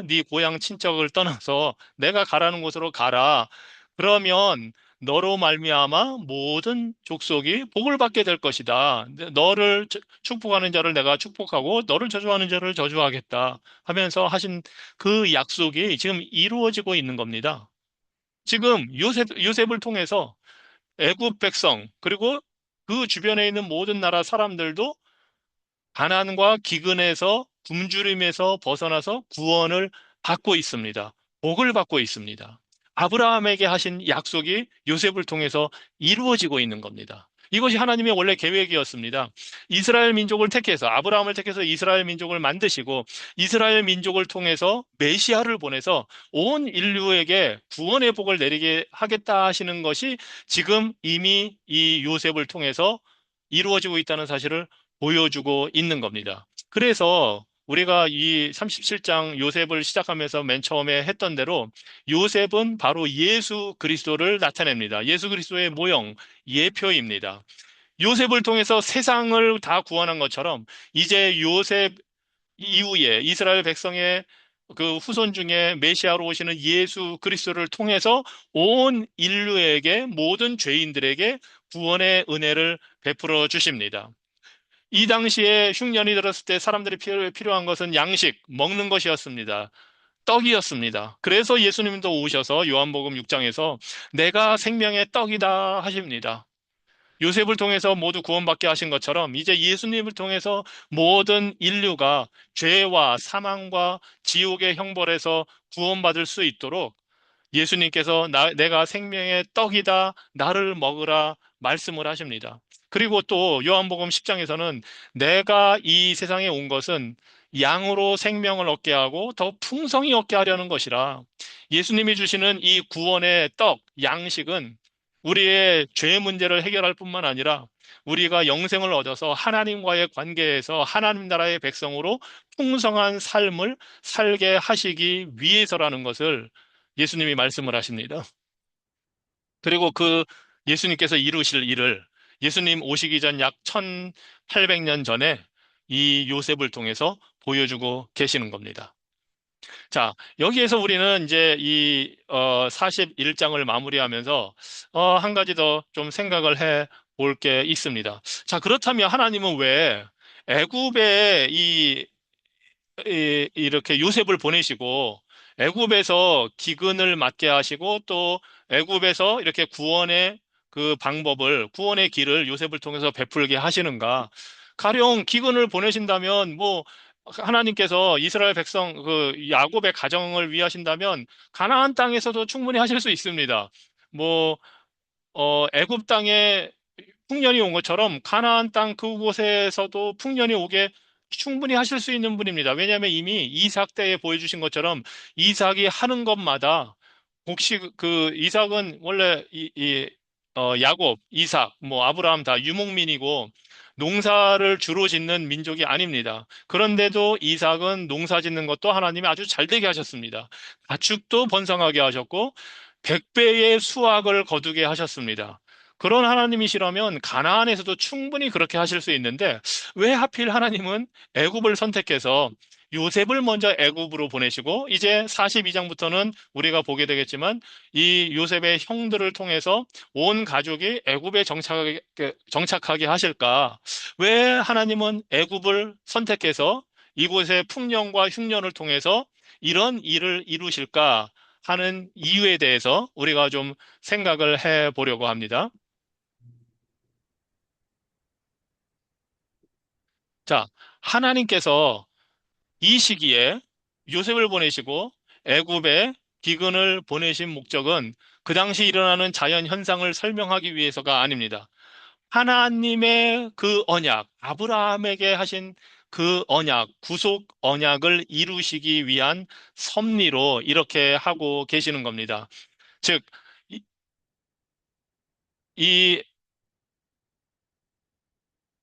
네 고향 친척을 떠나서 내가 가라는 곳으로 가라. 그러면 너로 말미암아 모든 족속이 복을 받게 될 것이다. 너를 축복하는 자를 내가 축복하고 너를 저주하는 자를 저주하겠다 하면서 하신 그 약속이 지금 이루어지고 있는 겁니다. 지금 요셉을 통해서 애굽 백성 그리고 그 주변에 있는 모든 나라 사람들도 가난과 기근에서 굶주림에서 벗어나서 구원을 받고 있습니다. 복을 받고 있습니다. 아브라함에게 하신 약속이 요셉을 통해서 이루어지고 있는 겁니다. 이것이 하나님의 원래 계획이었습니다. 이스라엘 민족을 택해서, 아브라함을 택해서 이스라엘 민족을 만드시고, 이스라엘 민족을 통해서 메시아를 보내서 온 인류에게 구원의 복을 내리게 하겠다 하시는 것이 지금 이미 이 요셉을 통해서 이루어지고 있다는 사실을 보여주고 있는 겁니다. 그래서 우리가 이 37장 요셉을 시작하면서 맨 처음에 했던 대로 요셉은 바로 예수 그리스도를 나타냅니다. 예수 그리스도의 모형, 예표입니다. 요셉을 통해서 세상을 다 구원한 것처럼 이제 요셉 이후에 이스라엘 백성의 그 후손 중에 메시아로 오시는 예수 그리스도를 통해서 온 인류에게 모든 죄인들에게 구원의 은혜를 베풀어 주십니다. 이 당시에 흉년이 들었을 때 사람들이 필요한 것은 양식, 먹는 것이었습니다. 떡이었습니다. 그래서 예수님도 오셔서 요한복음 6장에서 내가 생명의 떡이다 하십니다. 요셉을 통해서 모두 구원받게 하신 것처럼 이제 예수님을 통해서 모든 인류가 죄와 사망과 지옥의 형벌에서 구원받을 수 있도록 예수님께서 내가 생명의 떡이다, 나를 먹으라 말씀을 하십니다. 그리고 또 요한복음 10장에서는 내가 이 세상에 온 것은 양으로 생명을 얻게 하고 더 풍성히 얻게 하려는 것이라. 예수님이 주시는 이 구원의 떡, 양식은 우리의 죄 문제를 해결할 뿐만 아니라 우리가 영생을 얻어서 하나님과의 관계에서 하나님 나라의 백성으로 풍성한 삶을 살게 하시기 위해서라는 것을 예수님이 말씀을 하십니다. 그리고 그 예수님께서 이루실 일을 예수님 오시기 전 약 1800년 전에 이 요셉을 통해서 보여주고 계시는 겁니다. 자, 여기에서 우리는 이제 이 41장을 마무리하면서 한 가지 더 좀 생각을 해 볼 게 있습니다. 자, 그렇다면 하나님은 왜 애굽에 이렇게 요셉을 보내시고 애굽에서 기근을 맞게 하시고 또 애굽에서 이렇게 구원의 그 방법을 구원의 길을 요셉을 통해서 베풀게 하시는가? 가령 기근을 보내신다면 뭐 하나님께서 이스라엘 백성 그 야곱의 가정을 위하신다면 가나안 땅에서도 충분히 하실 수 있습니다. 뭐 애굽 땅에 풍년이 온 것처럼 가나안 땅 그곳에서도 풍년이 오게 충분히 하실 수 있는 분입니다. 왜냐하면 이미 이삭 때에 보여주신 것처럼 이삭이 하는 것마다 혹시 그 이삭은 원래 야곱, 이삭, 뭐 아브라함 다 유목민이고 농사를 주로 짓는 민족이 아닙니다. 그런데도 이삭은 농사 짓는 것도 하나님이 아주 잘 되게 하셨습니다. 가축도 번성하게 하셨고 백배의 수확을 거두게 하셨습니다. 그런 하나님이시라면 가나안에서도 충분히 그렇게 하실 수 있는데 왜 하필 하나님은 애굽을 선택해서 요셉을 먼저 애굽으로 보내시고 이제 42장부터는 우리가 보게 되겠지만 이 요셉의 형들을 통해서 온 가족이 애굽에 정착하게 하실까? 왜 하나님은 애굽을 선택해서 이곳의 풍년과 흉년을 통해서 이런 일을 이루실까 하는 이유에 대해서 우리가 좀 생각을 해 보려고 합니다. 자, 하나님께서 이 시기에 요셉을 보내시고 애굽에 기근을 보내신 목적은 그 당시 일어나는 자연 현상을 설명하기 위해서가 아닙니다. 하나님의 그 언약, 아브라함에게 하신 그 언약, 구속 언약을 이루시기 위한 섭리로 이렇게 하고 계시는 겁니다. 즉, 이, 이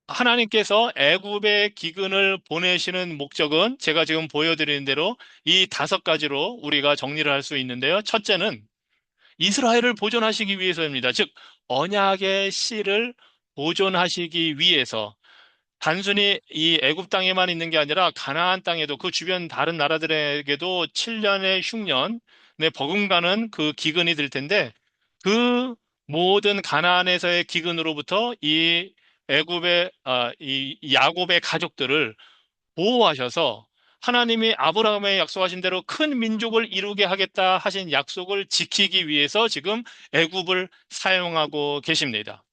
하나님께서 애굽에 기근을 보내시는 목적은 제가 지금 보여드리는 대로 이 5가지로 우리가 정리를 할 수 있는데요. 첫째는 이스라엘을 보존하시기 위해서입니다. 즉, 언약의 씨를 보존하시기 위해서 단순히 이 애굽 땅에만 있는 게 아니라 가나안 땅에도 그 주변 다른 나라들에게도 7년의 흉년, 네, 버금가는 그 기근이 들 텐데 그 모든 가나안에서의 기근으로부터 이 애굽의 이 야곱의 가족들을 보호하셔서 하나님이 아브라함에 약속하신 대로 큰 민족을 이루게 하겠다 하신 약속을 지키기 위해서 지금 애굽을 사용하고 계십니다.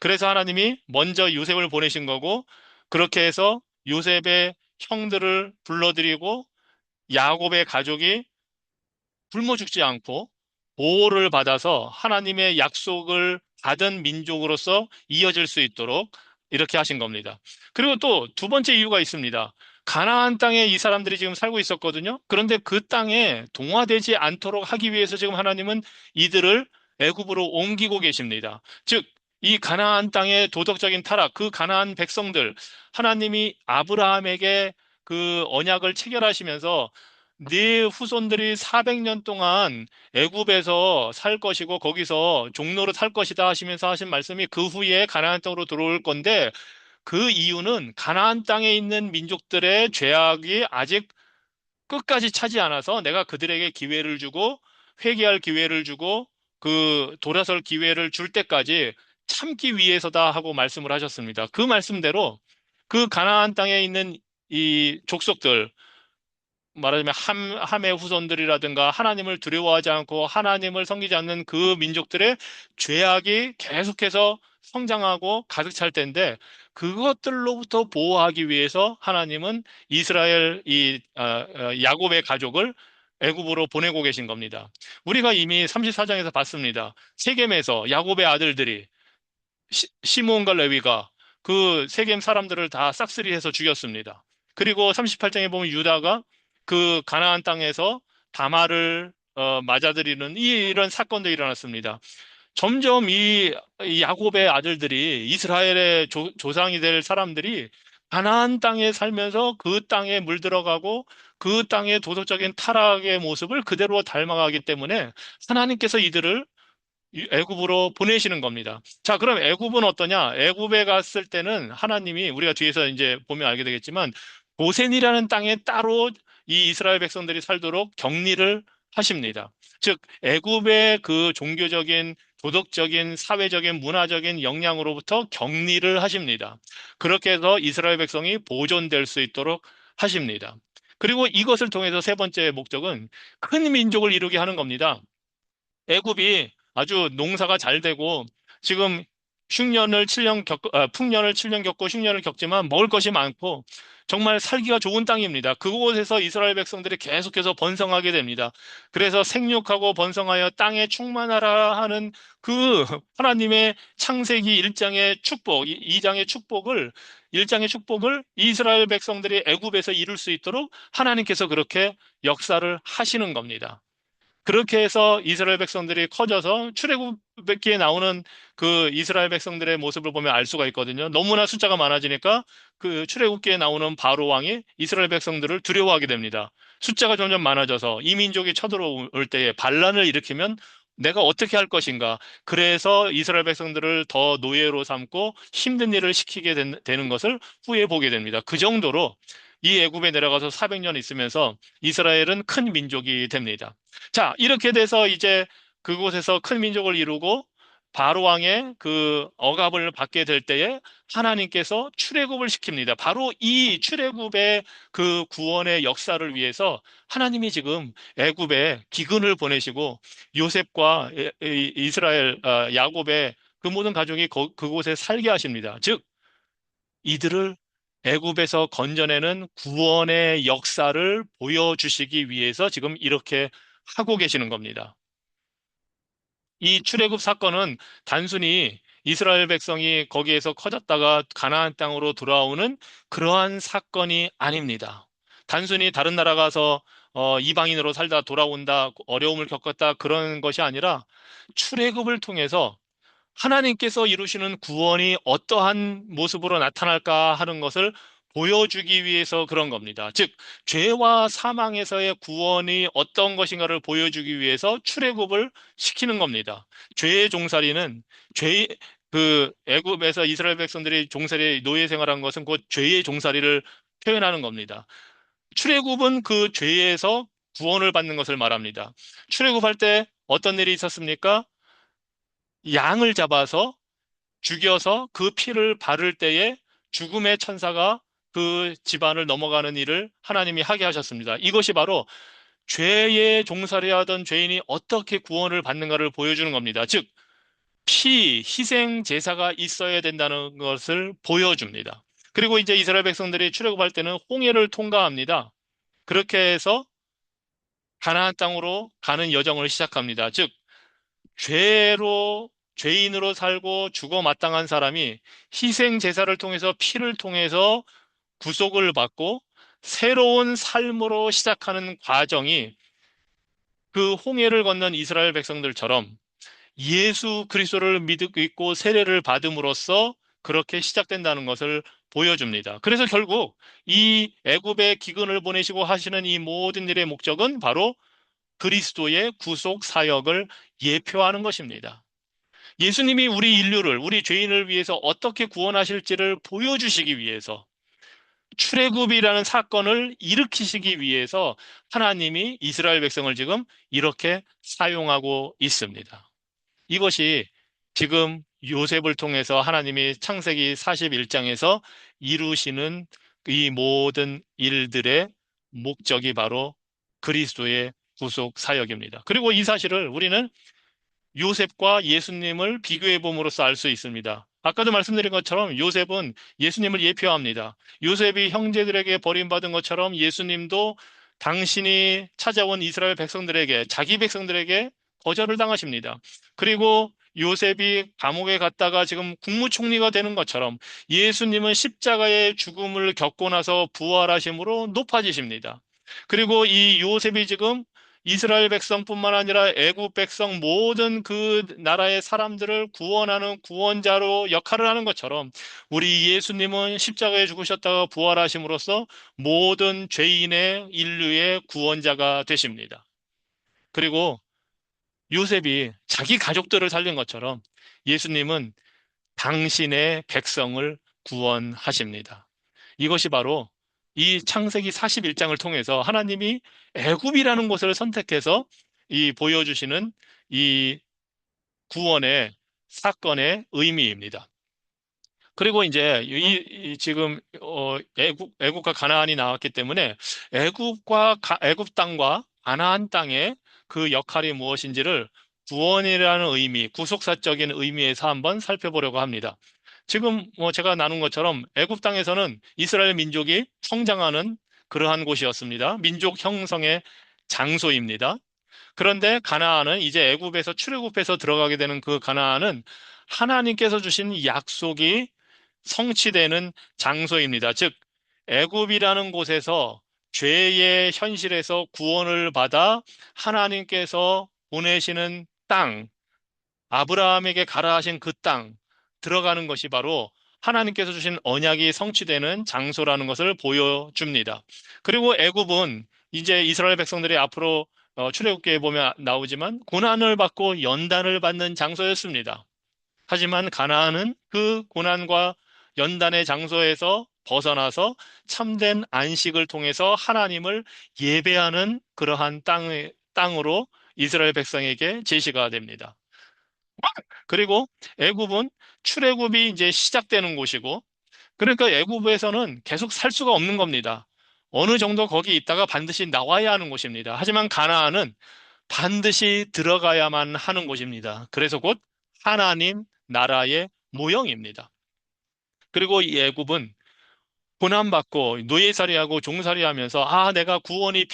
그래서 하나님이 먼저 요셉을 보내신 거고 그렇게 해서 요셉의 형들을 불러들이고 야곱의 가족이 굶어 죽지 않고 보호를 받아서 하나님의 약속을 받은 민족으로서 이어질 수 있도록 이렇게 하신 겁니다. 그리고 또 두 번째 이유가 있습니다. 가나안 땅에 이 사람들이 지금 살고 있었거든요. 그런데 그 땅에 동화되지 않도록 하기 위해서 지금 하나님은 이들을 애굽으로 옮기고 계십니다. 즉, 이 가나안 땅의 도덕적인 타락, 그 가나안 백성들, 하나님이 아브라함에게 그 언약을 체결하시면서 네 후손들이 400년 동안 애굽에서 살 것이고 거기서 종로로 살 것이다 하시면서 하신 말씀이 그 후에 가나안 땅으로 들어올 건데 그 이유는 가나안 땅에 있는 민족들의 죄악이 아직 끝까지 차지 않아서 내가 그들에게 기회를 주고 회개할 기회를 주고 그 돌아설 기회를 줄 때까지 참기 위해서다 하고 말씀을 하셨습니다. 그 말씀대로 그 가나안 땅에 있는 이 족속들 말하자면 함의 후손들이라든가 하나님을 두려워하지 않고 하나님을 섬기지 않는 그 민족들의 죄악이 계속해서 성장하고 가득 찰 텐데 그것들로부터 보호하기 위해서 하나님은 이스라엘 야곱의 가족을 애굽으로 보내고 계신 겁니다. 우리가 이미 34장에서 봤습니다. 세겜에서 야곱의 아들들이 시므온과 레위가 그 세겜 사람들을 다 싹쓸이해서 죽였습니다. 그리고 38장에 보면 유다가 그 가나안 땅에서 다말을 맞아들이는 이런 사건도 일어났습니다. 점점 이 야곱의 아들들이 이스라엘의 조상이 될 사람들이 가나안 땅에 살면서 그 땅에 물들어가고 그 땅의 도덕적인 타락의 모습을 그대로 닮아가기 때문에 하나님께서 이들을 애굽으로 보내시는 겁니다. 자, 그럼 애굽은 어떠냐? 애굽에 갔을 때는 하나님이 우리가 뒤에서 이제 보면 알게 되겠지만 고센이라는 땅에 따로 이 이스라엘 백성들이 살도록 격리를 하십니다. 즉, 애굽의 그 종교적인 도덕적인, 사회적인, 문화적인 영향으로부터 격리를 하십니다. 그렇게 해서 이스라엘 백성이 보존될 수 있도록 하십니다. 그리고 이것을 통해서 세 번째 목적은 큰 민족을 이루게 하는 겁니다. 애굽이 아주 농사가 잘 되고 지금 풍년을 7년 겪고 흉년을 겪지만 먹을 것이 많고 정말 살기가 좋은 땅입니다. 그곳에서 이스라엘 백성들이 계속해서 번성하게 됩니다. 그래서 생육하고 번성하여 땅에 충만하라 하는 그 하나님의 창세기 1장의 축복, 2장의 축복을 1장의 축복을 이스라엘 백성들이 애굽에서 이룰 수 있도록 하나님께서 그렇게 역사를 하시는 겁니다. 그렇게 해서 이스라엘 백성들이 커져서 출애굽기에 나오는 그 이스라엘 백성들의 모습을 보면 알 수가 있거든요. 너무나 숫자가 많아지니까 그 출애굽기에 나오는 바로 왕이 이스라엘 백성들을 두려워하게 됩니다. 숫자가 점점 많아져서 이 민족이 쳐들어올 때에 반란을 일으키면 내가 어떻게 할 것인가. 그래서 이스라엘 백성들을 더 노예로 삼고 힘든 일을 시키게 되는 것을 후에 보게 됩니다. 그 정도로 이 애굽에 내려가서 400년 있으면서 이스라엘은 큰 민족이 됩니다. 자, 이렇게 돼서 이제 그곳에서 큰 민족을 이루고 바로 왕의 그 억압을 받게 될 때에 하나님께서 출애굽을 시킵니다. 바로 이 출애굽의 그 구원의 역사를 위해서 하나님이 지금 애굽에 기근을 보내시고 요셉과 이스라엘 야곱의 그 모든 가족이 그곳에 살게 하십니다. 즉 이들을 애굽에서 건져내는 구원의 역사를 보여주시기 위해서 지금 이렇게 하고 계시는 겁니다. 이 출애굽 사건은 단순히 이스라엘 백성이 거기에서 커졌다가 가나안 땅으로 돌아오는 그러한 사건이 아닙니다. 단순히 다른 나라 가서 이방인으로 살다 돌아온다, 어려움을 겪었다 그런 것이 아니라 출애굽을 통해서 하나님께서 이루시는 구원이 어떠한 모습으로 나타날까 하는 것을 보여주기 위해서 그런 겁니다. 즉, 죄와 사망에서의 구원이 어떤 것인가를 보여주기 위해서 출애굽을 시키는 겁니다. 죄의 종살이는 그 애굽에서 이스라엘 백성들이 종살이 노예 생활한 것은 곧 죄의 종살이를 표현하는 겁니다. 출애굽은 그 죄에서 구원을 받는 것을 말합니다. 출애굽할 때 어떤 일이 있었습니까? 양을 잡아서 죽여서 그 피를 바를 때에 죽음의 천사가 그 집안을 넘어가는 일을 하나님이 하게 하셨습니다. 이것이 바로 죄의 종살이하던 죄인이 어떻게 구원을 받는가를 보여주는 겁니다. 즉, 희생 제사가 있어야 된다는 것을 보여줍니다. 그리고 이제 이스라엘 백성들이 출애굽할 때는 홍해를 통과합니다. 그렇게 해서 가나안 땅으로 가는 여정을 시작합니다. 즉, 죄인으로 살고 죽어 마땅한 사람이 희생 제사를 통해서 피를 통해서 구속을 받고 새로운 삶으로 시작하는 과정이 그 홍해를 건넌 이스라엘 백성들처럼 예수 그리스도를 믿고 세례를 받음으로써 그렇게 시작된다는 것을 보여줍니다. 그래서 결국 이 애굽에 기근을 보내시고 하시는 이 모든 일의 목적은 바로 그리스도의 구속 사역을 예표하는 것입니다. 예수님이 우리 인류를, 우리 죄인을 위해서 어떻게 구원하실지를 보여주시기 위해서 출애굽이라는 사건을 일으키시기 위해서 하나님이 이스라엘 백성을 지금 이렇게 사용하고 있습니다. 이것이 지금 요셉을 통해서 하나님이 창세기 41장에서 이루시는 이 모든 일들의 목적이 바로 그리스도의 구속 사역입니다. 그리고 이 사실을 우리는 요셉과 예수님을 비교해 봄으로써 알 수 있습니다. 아까도 말씀드린 것처럼 요셉은 예수님을 예표합니다. 요셉이 형제들에게 버림받은 것처럼 예수님도 당신이 찾아온 이스라엘 백성들에게, 자기 백성들에게 거절을 당하십니다. 그리고 요셉이 감옥에 갔다가 지금 국무총리가 되는 것처럼 예수님은 십자가의 죽음을 겪고 나서 부활하심으로 높아지십니다. 그리고 이 요셉이 지금 이스라엘 백성뿐만 아니라 애굽 백성 모든 그 나라의 사람들을 구원하는 구원자로 역할을 하는 것처럼 우리 예수님은 십자가에 죽으셨다가 부활하심으로써 모든 죄인의 인류의 구원자가 되십니다. 그리고 요셉이 자기 가족들을 살린 것처럼 예수님은 당신의 백성을 구원하십니다. 이것이 바로 이 창세기 41장을 통해서 하나님이 애굽이라는 곳을 선택해서 이 보여주시는 이 구원의 사건의 의미입니다. 그리고 이제 지금 애굽과 가나안이 나왔기 때문에 애굽 땅과 가나안 땅의 그 역할이 무엇인지를 구원이라는 의미, 구속사적인 의미에서 한번 살펴보려고 합니다. 지금 제가 나눈 것처럼 애굽 땅에서는 이스라엘 민족이 성장하는 그러한 곳이었습니다. 민족 형성의 장소입니다. 그런데 가나안은 이제 애굽에서 출애굽해서 들어가게 되는 그 가나안은 하나님께서 주신 약속이 성취되는 장소입니다. 즉, 애굽이라는 곳에서 죄의 현실에서 구원을 받아 하나님께서 보내시는 땅, 아브라함에게 가라 하신 그 땅, 들어가는 것이 바로 하나님께서 주신 언약이 성취되는 장소라는 것을 보여줍니다. 그리고 애굽은 이제 이스라엘 백성들이 앞으로 출애굽기에 보면 나오지만 고난을 받고 연단을 받는 장소였습니다. 하지만 가나안은 그 고난과 연단의 장소에서 벗어나서 참된 안식을 통해서 하나님을 예배하는 그러한 땅으로 이스라엘 백성에게 제시가 됩니다. 그리고 애굽은 출애굽이 이제 시작되는 곳이고, 그러니까 애굽에서는 계속 살 수가 없는 겁니다. 어느 정도 거기 있다가 반드시 나와야 하는 곳입니다. 하지만 가나안은 반드시 들어가야만 하는 곳입니다. 그래서 곧 하나님 나라의 모형입니다. 그리고 이 애굽은 고난받고 노예살이하고 종살이하면서 내가 구원이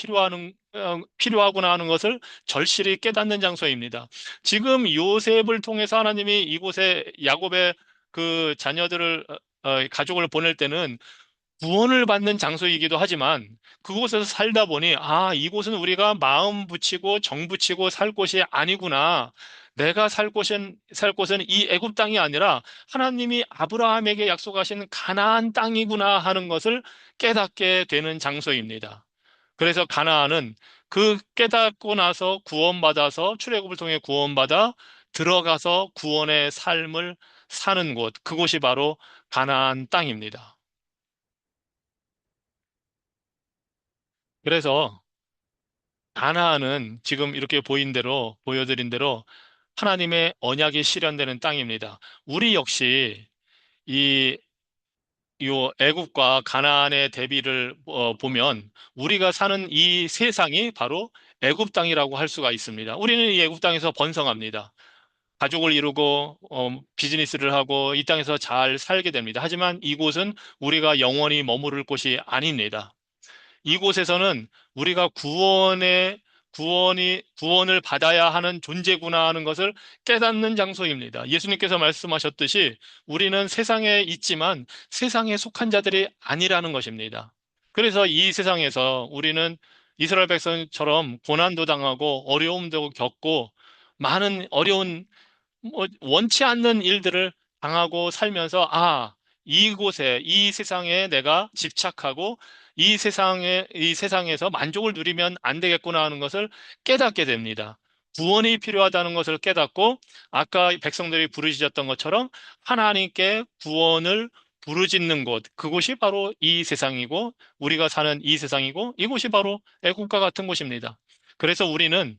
필요하구나 하는 것을 절실히 깨닫는 장소입니다. 지금 요셉을 통해서 하나님이 이곳에 야곱의 그 자녀들을 가족을 보낼 때는 구원을 받는 장소이기도 하지만 그곳에서 살다 보니 이곳은 우리가 마음 붙이고 정 붙이고 살 곳이 아니구나. 내가 살 곳은 이 애굽 땅이 아니라 하나님이 아브라함에게 약속하신 가나안 땅이구나 하는 것을 깨닫게 되는 장소입니다. 그래서 가나안은 그 깨닫고 나서 구원받아서 출애굽을 통해 구원받아 들어가서 구원의 삶을 사는 곳, 그곳이 바로 가나안 땅입니다. 그래서 가나안은 지금 이렇게 보여드린 대로 하나님의 언약이 실현되는 땅입니다. 우리 역시 이 애굽과 가나안의 대비를 보면 우리가 사는 이 세상이 바로 애굽 땅이라고 할 수가 있습니다. 우리는 이 애굽 땅에서 번성합니다. 가족을 이루고 비즈니스를 하고 이 땅에서 잘 살게 됩니다. 하지만 이곳은 우리가 영원히 머무를 곳이 아닙니다. 이곳에서는 우리가 구원을 받아야 하는 존재구나 하는 것을 깨닫는 장소입니다. 예수님께서 말씀하셨듯이 우리는 세상에 있지만 세상에 속한 자들이 아니라는 것입니다. 그래서 이 세상에서 우리는 이스라엘 백성처럼 고난도 당하고 어려움도 겪고 많은 어려운 원치 않는 일들을 당하고 살면서, 이곳에, 이 세상에 내가 집착하고 이 세상에서 만족을 누리면 안 되겠구나 하는 것을 깨닫게 됩니다. 구원이 필요하다는 것을 깨닫고, 아까 백성들이 부르짖었던 것처럼 하나님께 구원을 부르짖는 곳, 그곳이 바로 이 세상이고, 우리가 사는 이 세상이고, 이곳이 바로 애국과 같은 곳입니다. 그래서 우리는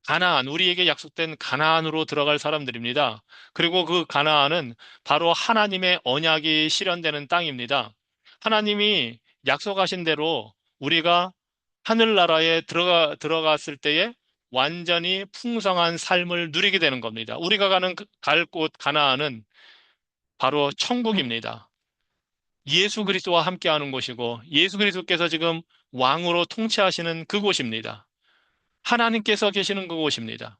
가나안, 우리에게 약속된 가나안으로 들어갈 사람들입니다. 그리고 그 가나안은 바로 하나님의 언약이 실현되는 땅입니다. 하나님이 약속하신 대로 우리가 하늘나라에 들어갔을 때에 완전히 풍성한 삶을 누리게 되는 겁니다. 우리가 갈 곳 가나안은 바로 천국입니다. 예수 그리스도와 함께하는 곳이고 예수 그리스도께서 지금 왕으로 통치하시는 그곳입니다. 하나님께서 계시는 그곳입니다.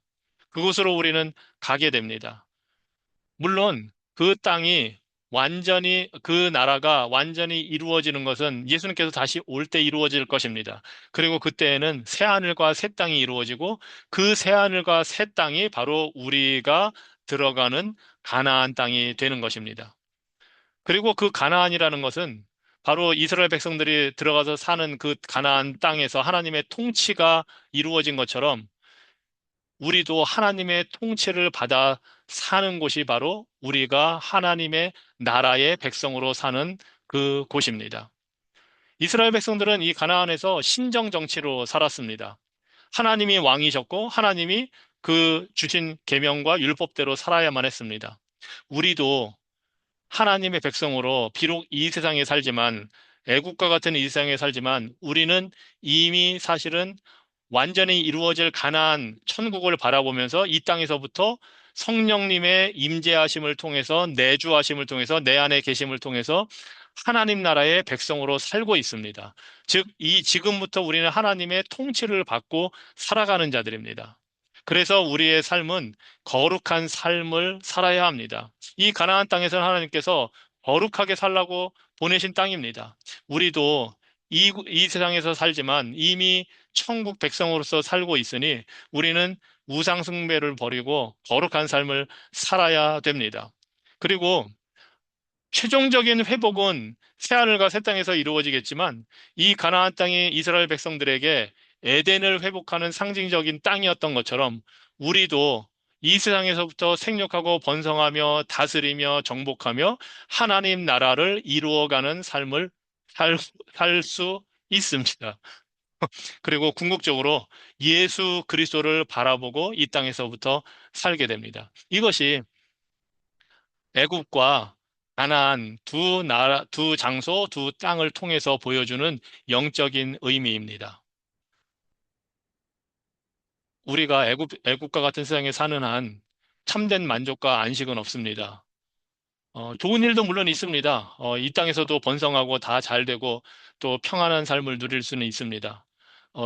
그곳으로 우리는 가게 됩니다. 물론 그 나라가 완전히 이루어지는 것은 예수님께서 다시 올 때 이루어질 것입니다. 그리고 그때에는 새하늘과 새 땅이 이루어지고 그 새하늘과 새 땅이 바로 우리가 들어가는 가나안 땅이 되는 것입니다. 그리고 그 가나안이라는 것은 바로 이스라엘 백성들이 들어가서 사는 그 가나안 땅에서 하나님의 통치가 이루어진 것처럼 우리도 하나님의 통치를 받아 사는 곳이 바로 우리가 하나님의 나라의 백성으로 사는 그 곳입니다. 이스라엘 백성들은 이 가나안에서 신정 정치로 살았습니다. 하나님이 왕이셨고 하나님이 그 주신 계명과 율법대로 살아야만 했습니다. 우리도 하나님의 백성으로 비록 이 세상에 살지만 애국과 같은 이 세상에 살지만 우리는 이미 사실은 완전히 이루어질 가나안 천국을 바라보면서 이 땅에서부터 성령님의 임재하심을 통해서 내주하심을 통해서 내 안에 계심을 통해서 하나님 나라의 백성으로 살고 있습니다. 즉, 이 지금부터 우리는 하나님의 통치를 받고 살아가는 자들입니다. 그래서 우리의 삶은 거룩한 삶을 살아야 합니다. 이 가나안 땅에서는 하나님께서 거룩하게 살라고 보내신 땅입니다. 우리도 이 세상에서 살지만 이미 천국 백성으로서 살고 있으니 우리는 우상 숭배를 버리고 거룩한 삶을 살아야 됩니다. 그리고 최종적인 회복은 새하늘과 새 땅에서 이루어지겠지만 이 가나안 땅이 이스라엘 백성들에게 에덴을 회복하는 상징적인 땅이었던 것처럼 우리도 이 세상에서부터 생육하고 번성하며 다스리며 정복하며 하나님 나라를 이루어가는 삶을 살 수 있습니다. 그리고 궁극적으로 예수 그리스도를 바라보고 이 땅에서부터 살게 됩니다. 이것이 애굽과 가나안 두 장소, 두 땅을 통해서 보여주는 영적인 의미입니다. 우리가 애굽과 같은 세상에 사는 한 참된 만족과 안식은 없습니다. 좋은 일도 물론 있습니다. 이 땅에서도 번성하고 다 잘 되고 또 평안한 삶을 누릴 수는 있습니다.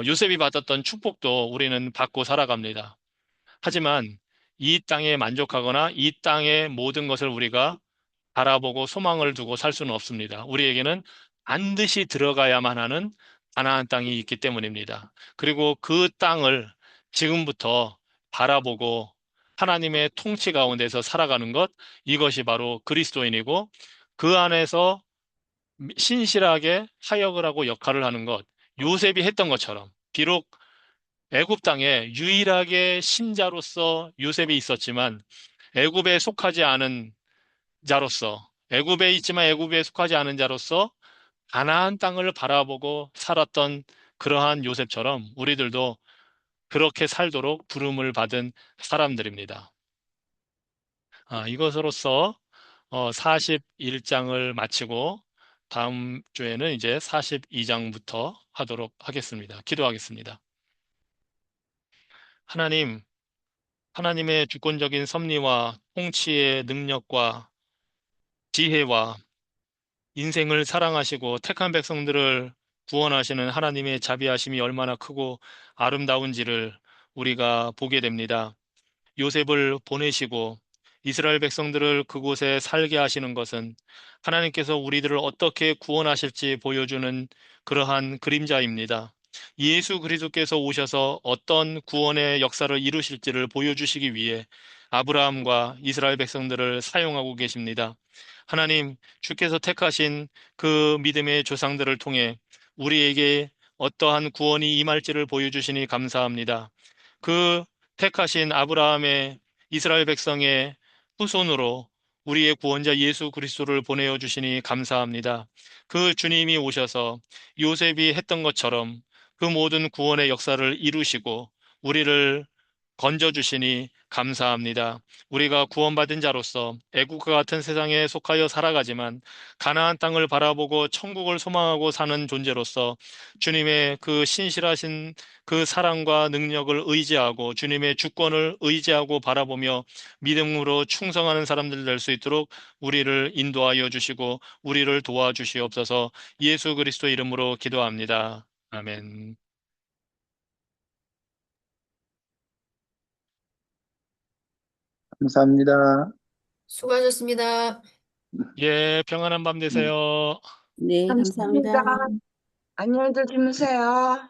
요셉이 받았던 축복도 우리는 받고 살아갑니다. 하지만 이 땅에 만족하거나 이 땅의 모든 것을 우리가 바라보고 소망을 두고 살 수는 없습니다. 우리에게는 반드시 들어가야만 하는 가나안 땅이 있기 때문입니다. 그리고 그 땅을 지금부터 바라보고 하나님의 통치 가운데서 살아가는 것, 이것이 바로 그리스도인이고 그 안에서 신실하게 사역을 하고 역할을 하는 것, 요셉이 했던 것처럼 비록 애굽 땅에 유일하게 신자로서 요셉이 있었지만 애굽에 속하지 않은 자로서 애굽에 있지만 애굽에 속하지 않은 자로서 가나안 땅을 바라보고 살았던 그러한 요셉처럼 우리들도 그렇게 살도록 부름을 받은 사람들입니다. 이것으로써 41장을 마치고 다음 주에는 이제 42장부터 하도록 하겠습니다. 기도하겠습니다. 하나님, 하나님의 주권적인 섭리와 통치의 능력과 지혜와 인생을 사랑하시고 택한 백성들을 구원하시는 하나님의 자비하심이 얼마나 크고 아름다운지를 우리가 보게 됩니다. 요셉을 보내시고 이스라엘 백성들을 그곳에 살게 하시는 것은 하나님께서 우리들을 어떻게 구원하실지 보여주는 그러한 그림자입니다. 예수 그리스도께서 오셔서 어떤 구원의 역사를 이루실지를 보여주시기 위해 아브라함과 이스라엘 백성들을 사용하고 계십니다. 하나님, 주께서 택하신 그 믿음의 조상들을 통해 우리에게 어떠한 구원이 임할지를 보여주시니 감사합니다. 그 택하신 아브라함의 이스라엘 백성의 후손으로 우리의 구원자 예수 그리스도를 보내어 주시니 감사합니다. 그 주님이 오셔서 요셉이 했던 것처럼 그 모든 구원의 역사를 이루시고 우리를 건져 주시니 감사합니다. 우리가 구원받은 자로서 애국과 같은 세상에 속하여 살아가지만 가나안 땅을 바라보고 천국을 소망하고 사는 존재로서 주님의 그 신실하신 그 사랑과 능력을 의지하고 주님의 주권을 의지하고 바라보며 믿음으로 충성하는 사람들 될 수 있도록 우리를 인도하여 주시고 우리를 도와주시옵소서. 예수 그리스도 이름으로 기도합니다. 아멘. 감사합니다. 수고하셨습니다. 예, 평안한 밤 되세요. 네, 감사합니다. 감사합니다. 안녕히들 주무세요.